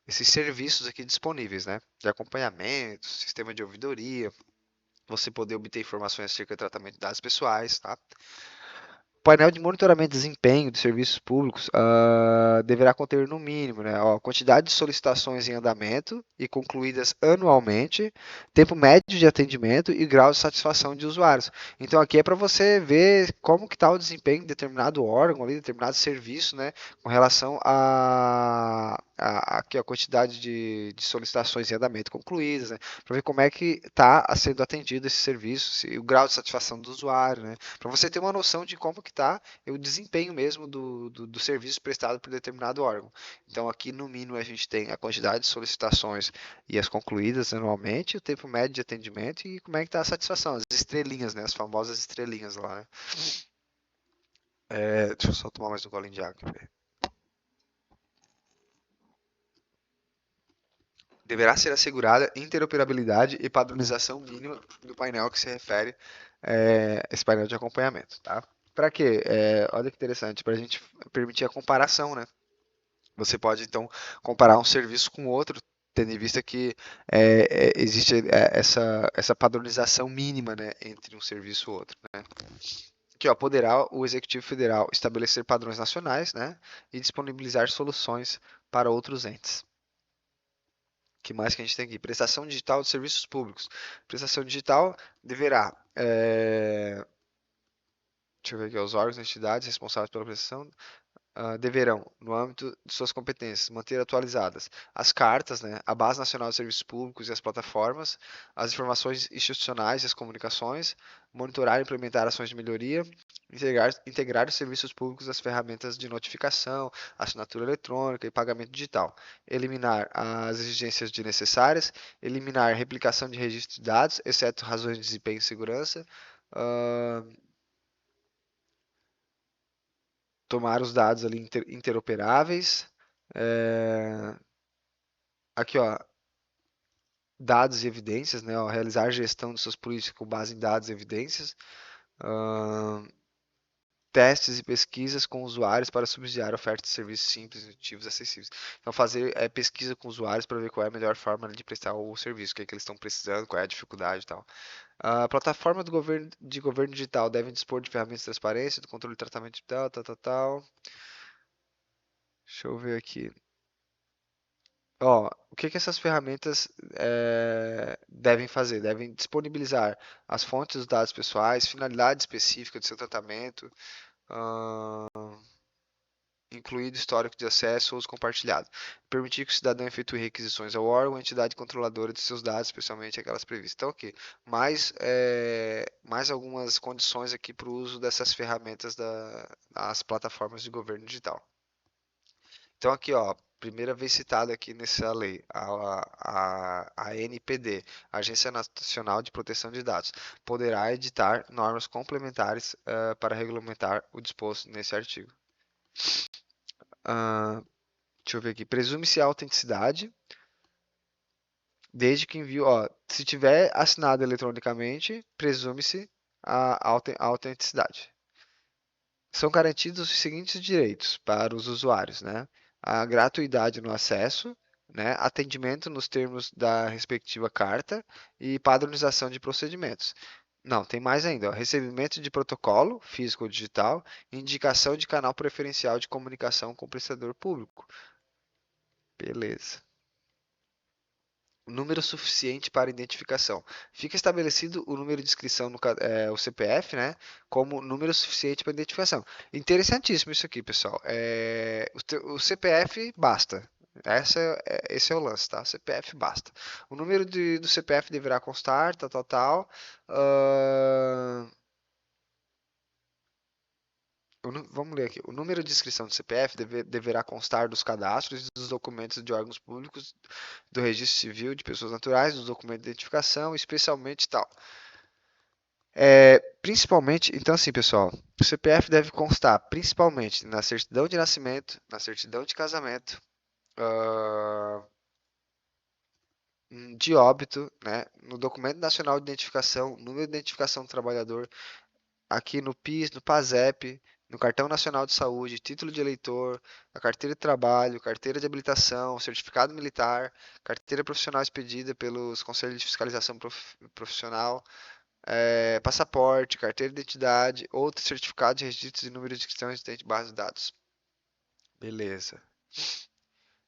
Speaker 1: esses serviços aqui disponíveis, né, de acompanhamento, sistema de ouvidoria, você poder obter informações acerca do tratamento de dados pessoais, tá? O painel de monitoramento de desempenho de serviços públicos deverá conter no mínimo, né, ó, quantidade de solicitações em andamento e concluídas anualmente, tempo médio de atendimento e grau de satisfação de usuários. Então aqui é para você ver como que está o desempenho de determinado órgão, ali, determinado serviço, né, com relação aqui, a quantidade de solicitações em andamento concluídas, né, para ver como é que está sendo atendido esse serviço, o grau de satisfação do usuário, né, para você ter uma noção de como que está o desempenho mesmo do serviço prestado por determinado órgão. Então aqui no mínimo a gente tem a quantidade de solicitações e as concluídas anualmente, o tempo médio de atendimento e como é que está a satisfação, as estrelinhas, né, as famosas estrelinhas lá, né? Deixa eu só tomar mais um golinho de água aqui. Deverá ser assegurada interoperabilidade e padronização mínima do painel que se refere esse painel de acompanhamento, tá? Para quê? Olha que interessante, para a gente permitir a comparação, né? Você pode então comparar um serviço com outro, tendo em vista que existe essa padronização mínima, né, entre um serviço e outro, né? Que ó, poderá o Executivo Federal estabelecer padrões nacionais, né, e disponibilizar soluções para outros entes. Que mais que a gente tem aqui? Prestação digital de serviços públicos. Prestação digital deverá, deixa eu ver aqui, os órgãos e entidades responsáveis pela prestação deverão, no âmbito de suas competências, manter atualizadas as cartas, né, a Base Nacional de Serviços Públicos e as plataformas, as informações institucionais e as comunicações, monitorar e implementar ações de melhoria, integrar os serviços públicos às ferramentas de notificação, assinatura eletrônica e pagamento digital, eliminar as exigências desnecessárias, eliminar replicação de registro de dados, exceto razões de desempenho e segurança, uh, tomar os dados ali interoperáveis. É, aqui, ó, dados e evidências, né? Ó, realizar gestão de suas políticas com base em dados e evidências. Uh, testes e pesquisas com usuários para subsidiar ofertas de serviços simples, intuitivos e acessíveis. Então, fazer pesquisa com usuários para ver qual é a melhor forma de prestar o serviço, o que, é que eles estão precisando, qual é a dificuldade e tal. A plataforma de governo digital devem dispor de ferramentas de transparência, do controle de tratamento digital, tal, tal, tal. Deixa eu ver aqui. Ó, o que que essas ferramentas devem fazer? Devem disponibilizar as fontes dos dados pessoais, finalidade específica do seu tratamento, ah, incluído histórico de acesso ou uso compartilhado. Permitir que o cidadão efetue requisições ao órgão ou entidade controladora de seus dados, especialmente aquelas previstas. Então, aqui, mais algumas condições aqui para o uso dessas ferramentas das plataformas de governo digital. Então aqui, ó, primeira vez citada aqui nessa lei, a ANPD, Agência Nacional de Proteção de Dados, poderá editar normas complementares para regulamentar o disposto nesse artigo. Uh, deixa eu ver aqui. Presume-se a autenticidade, desde que envio, ó, se tiver assinado eletronicamente, presume-se a autenticidade. São garantidos os seguintes direitos para os usuários, né? A gratuidade no acesso, né? Atendimento nos termos da respectiva carta e padronização de procedimentos. Não, tem mais ainda, ó, recebimento de protocolo, físico ou digital, indicação de canal preferencial de comunicação com o prestador público. Beleza. Número suficiente para identificação. Fica estabelecido o número de inscrição o CPF, né, como número suficiente para identificação. Interessantíssimo isso aqui, pessoal. O CPF basta. Esse é o lance, tá? CPF basta. O número do CPF deverá constar, tal, tal, tal. Ah, vamos ler aqui. O número de inscrição do CPF deverá constar dos cadastros e dos documentos de órgãos públicos, do registro civil de pessoas naturais, dos documentos de identificação, especialmente tal. Principalmente, então assim, pessoal, o CPF deve constar principalmente na certidão de nascimento, na certidão de casamento, ah, de óbito, né, no documento nacional de identificação, número de identificação do trabalhador, aqui no PIS, no PASEP, no cartão nacional de saúde, título de eleitor, a carteira de trabalho, carteira de habilitação, certificado militar, carteira profissional expedida pelos conselhos de fiscalização profissional, passaporte, carteira de identidade, outro certificado de registros e número de inscrição existente em base de dados. Beleza.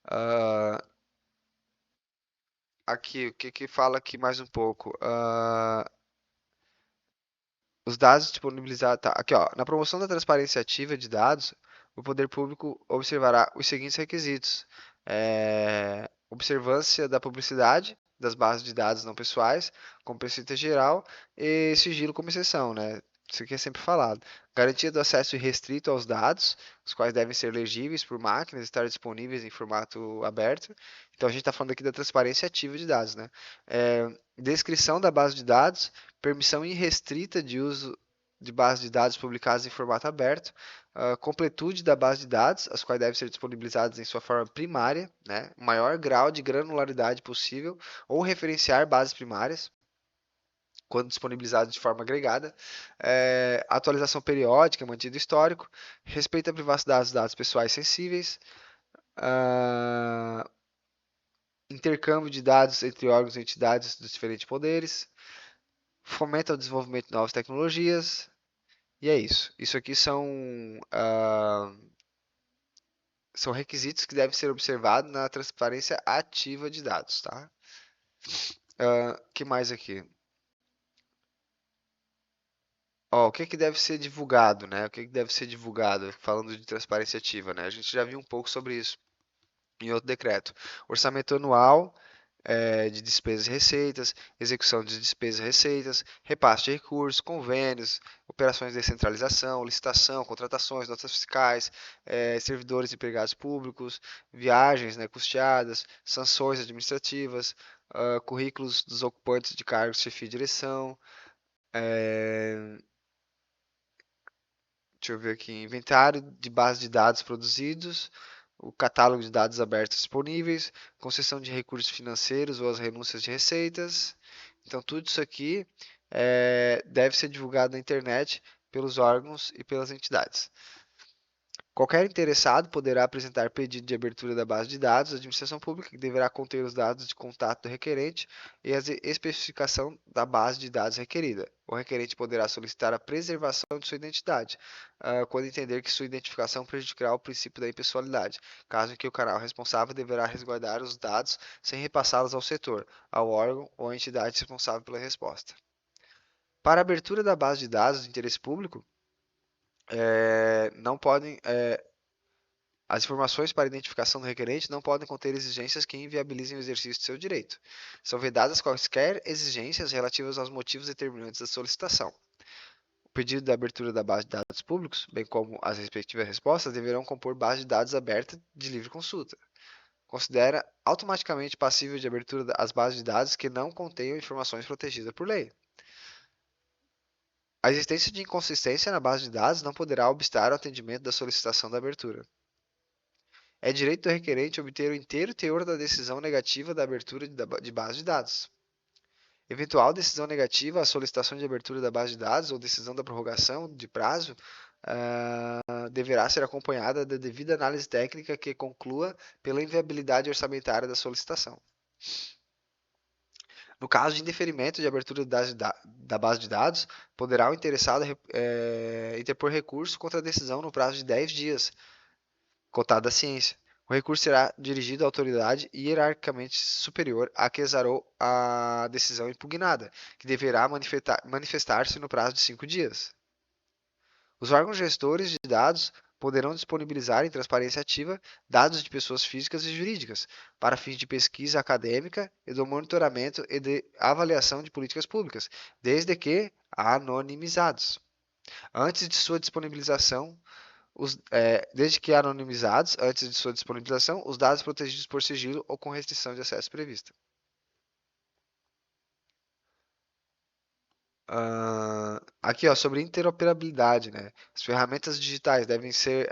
Speaker 1: Ah, aqui, o que que fala aqui mais um pouco? Os dados disponibilizados. Tá, aqui, ó. Na promoção da transparência ativa de dados, o poder público observará os seguintes requisitos: observância da publicidade das bases de dados não pessoais, como precita geral, e sigilo como exceção, né? Isso aqui é sempre falado. Garantia do acesso irrestrito aos dados, os quais devem ser legíveis por máquinas e estar disponíveis em formato aberto. Então a gente está falando aqui da transparência ativa de dados, né? Descrição da base de dados, permissão irrestrita de uso de bases de dados publicadas em formato aberto, completude da base de dados, as quais devem ser disponibilizadas em sua forma primária, né, o maior grau de granularidade possível, ou referenciar bases primárias, quando disponibilizadas de forma agregada, atualização periódica, mantido histórico, respeito à privacidade dos dados pessoais sensíveis, uh, intercâmbio de dados entre órgãos e entidades dos diferentes poderes, fomenta o desenvolvimento de novas tecnologias, e é isso. Isso aqui são requisitos que devem ser observados na transparência ativa de dados, tá? Que mais aqui? Ó, o que que deve ser divulgado, né? O que que deve ser divulgado, falando de transparência ativa, né? A gente já viu um pouco sobre isso em outro decreto. Orçamento anual, de despesas e receitas, execução de despesas e receitas, repasse de recursos, convênios, operações de descentralização, licitação, contratações, notas fiscais, servidores e empregados públicos, viagens, né, custeadas, sanções administrativas, currículos dos ocupantes de cargos de chefia e direção, é, deixa eu ver aqui, inventário de base de dados produzidos, o catálogo de dados abertos disponíveis, concessão de recursos financeiros ou as renúncias de receitas. Então, tudo isso aqui deve ser divulgado na internet pelos órgãos e pelas entidades. Qualquer interessado poderá apresentar pedido de abertura da base de dados da administração pública, que deverá conter os dados de contato do requerente e a especificação da base de dados requerida. O requerente poderá solicitar a preservação de sua identidade, quando entender que sua identificação prejudicará o princípio da impessoalidade, caso em que o canal responsável deverá resguardar os dados sem repassá-los ao setor, ao órgão ou à entidade responsável pela resposta. Para a abertura da base de dados de interesse público, não podem as informações para identificação do requerente não podem conter exigências que inviabilizem o exercício de seu direito. São vedadas quaisquer exigências relativas aos motivos determinantes da solicitação. O pedido de abertura da base de dados públicos, bem como as respectivas respostas, deverão compor base de dados aberta de livre consulta. Considera automaticamente passível de abertura as bases de dados que não contenham informações protegidas por lei. A existência de inconsistência na base de dados não poderá obstar ao atendimento da solicitação da abertura. É direito do requerente obter o inteiro teor da decisão negativa da abertura de base de dados. Eventual decisão negativa à solicitação de abertura da base de dados ou decisão da prorrogação de prazo deverá ser acompanhada da devida análise técnica que conclua pela inviabilidade orçamentária da solicitação. No caso de indeferimento de abertura da base de dados, poderá o interessado interpor recurso contra a decisão no prazo de 10 dias, cotada a ciência. O recurso será dirigido à autoridade hierarquicamente superior à que exarou a decisão impugnada, que deverá manifestar-se no prazo de 5 dias. Os órgãos gestores de dados poderão disponibilizar em transparência ativa dados de pessoas físicas e jurídicas para fins de pesquisa acadêmica e do monitoramento e de avaliação de políticas públicas, desde que anonimizados. Antes de sua disponibilização, desde que anonimizados, antes de sua disponibilização, os dados protegidos por sigilo ou com restrição de acesso prevista. Aqui, ó, sobre interoperabilidade, né? As ferramentas digitais devem ser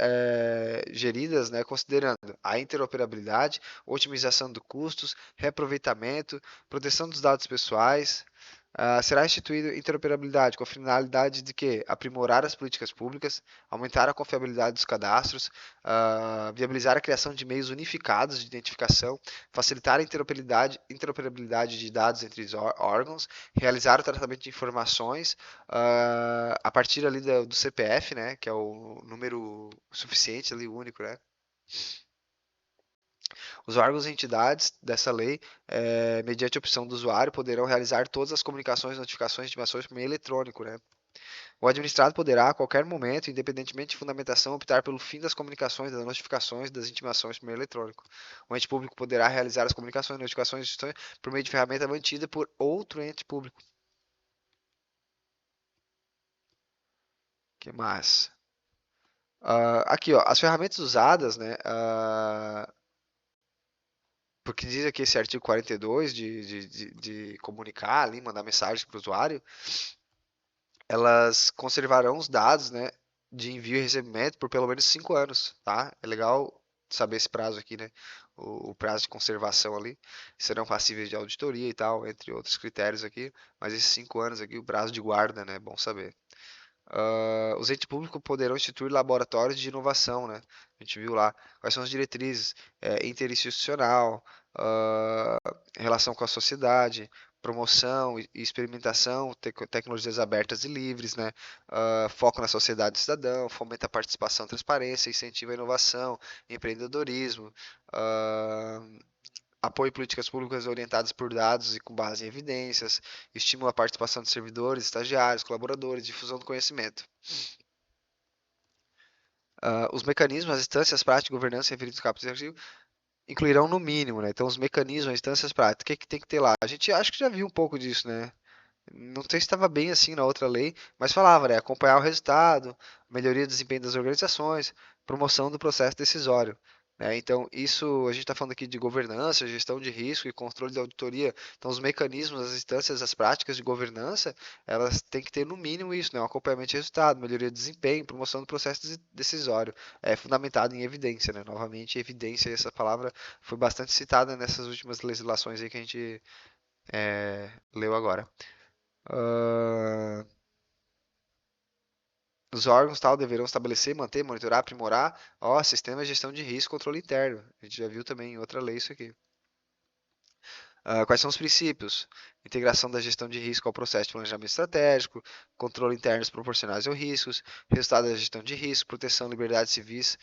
Speaker 1: geridas, né, considerando a interoperabilidade, otimização de custos, reaproveitamento, proteção dos dados pessoais. Será instituída interoperabilidade com a finalidade de que aprimorar as políticas públicas, aumentar a confiabilidade dos cadastros, viabilizar a criação de meios unificados de identificação, facilitar a interoperabilidade de dados entre os órgãos, realizar o tratamento de informações a partir ali do CPF, né, que é o número suficiente ali, único, né? Os órgãos e entidades dessa lei, mediante opção do usuário, poderão realizar todas as comunicações, notificações e intimações por meio eletrônico, né? O administrado poderá, a qualquer momento, independentemente de fundamentação, optar pelo fim das comunicações, das notificações, das intimações por meio eletrônico. O ente público poderá realizar as comunicações, notificações e instruções por meio de ferramenta mantida por outro ente público. Que mais? Aqui, ó, as ferramentas usadas, né? Porque diz aqui esse artigo 42 de comunicar ali, mandar mensagem para o usuário, elas conservarão os dados, né, de envio e recebimento por pelo menos 5 anos, tá? É legal saber esse prazo aqui, né? O prazo de conservação ali. Serão passíveis de auditoria e tal, entre outros critérios aqui. Mas esses 5 anos aqui, o prazo de guarda, né? É bom saber. Os entes públicos poderão instituir laboratórios de inovação, né? A gente viu lá quais são as diretrizes interinstitucional, uh, relação com a sociedade, promoção e experimentação, tecnologias abertas e livres, né? Foco na sociedade cidadã, fomenta a participação, transparência, incentiva a inovação, empreendedorismo, apoio políticas públicas orientadas por dados e com base em evidências, estimula a participação de servidores, estagiários, colaboradores, difusão do conhecimento. Os mecanismos, as instâncias práticas de governança referidos no capítulo artigo incluirão no mínimo, né? Então, os mecanismos, as instâncias práticas, o que, que tem que ter lá? A gente acho que já viu um pouco disso, né? Não sei se estava bem assim na outra lei, mas falava, né? Acompanhar o resultado, melhoria do desempenho das organizações, promoção do processo decisório. Né? Então, isso a gente está falando aqui de governança, gestão de risco e controle de auditoria. Então, os mecanismos, as instâncias, as práticas de governança, elas têm que ter no mínimo isso, né? Um acompanhamento de resultado, melhoria de desempenho, promoção do processo decisório. É fundamentado em evidência, né? Novamente, evidência, essa palavra foi bastante citada nessas últimas legislações aí que a gente leu agora. Uh, os órgãos tal deverão estabelecer, manter, monitorar, aprimorar, sistema de gestão de risco e controle interno. A gente já viu também em outra lei isso aqui. Quais são os princípios? Integração da gestão de risco ao processo de planejamento estratégico, controle internos proporcionais aos riscos, resultado da gestão de risco, proteção, liberdades civis,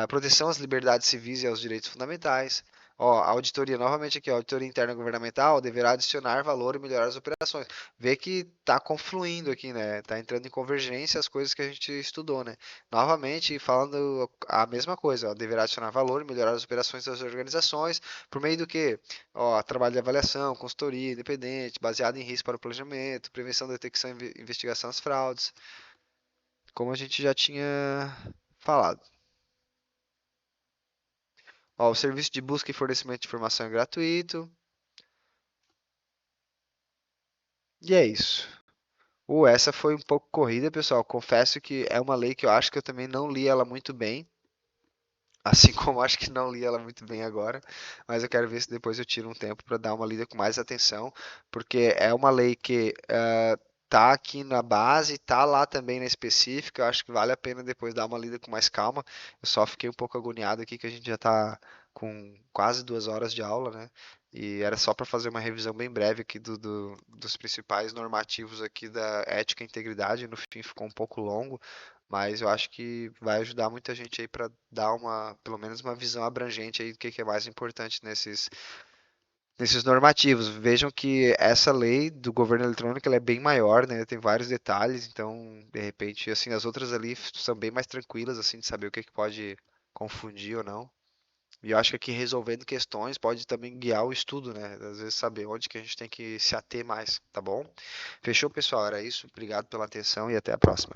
Speaker 1: proteção às liberdades civis e aos direitos fundamentais. Ó, a auditoria, novamente aqui, a auditoria interna governamental deverá adicionar valor e melhorar as operações. Vê que está confluindo aqui, né? Está entrando em convergência as coisas que a gente estudou, né? Novamente, falando a mesma coisa, ó, deverá adicionar valor e melhorar as operações das organizações por meio do que? Ó, trabalho de avaliação, consultoria independente, baseado em risco para o planejamento, prevenção, detecção e investigação das fraudes, como a gente já tinha falado. Ó, o serviço de busca e fornecimento de informação é gratuito. E é isso. Essa foi um pouco corrida, pessoal. Confesso que é uma lei que eu acho que eu também não li ela muito bem. Assim como acho que não li ela muito bem agora, mas eu quero ver se depois eu tiro um tempo para dar uma lida com mais atenção, porque é uma lei que tá aqui na base, tá lá também na específica, eu acho que vale a pena depois dar uma lida com mais calma. Eu só fiquei um pouco agoniado aqui que a gente já tá com quase 2 horas de aula, né? E era só para fazer uma revisão bem breve aqui dos principais normativos aqui da ética e integridade. No fim ficou um pouco longo, mas eu acho que vai ajudar muita gente aí para dar pelo menos uma visão abrangente aí do que é mais importante nesses normativos. Vejam que essa lei do governo eletrônico ela é bem maior, né? Tem vários detalhes, então, de repente, assim, as outras ali são bem mais tranquilas, assim, de saber o que que pode confundir ou não. E eu acho que aqui resolvendo questões pode também guiar o estudo, né? Às vezes saber onde que a gente tem que se ater mais, tá bom? Fechou, pessoal? Era isso. Obrigado pela atenção e até a próxima.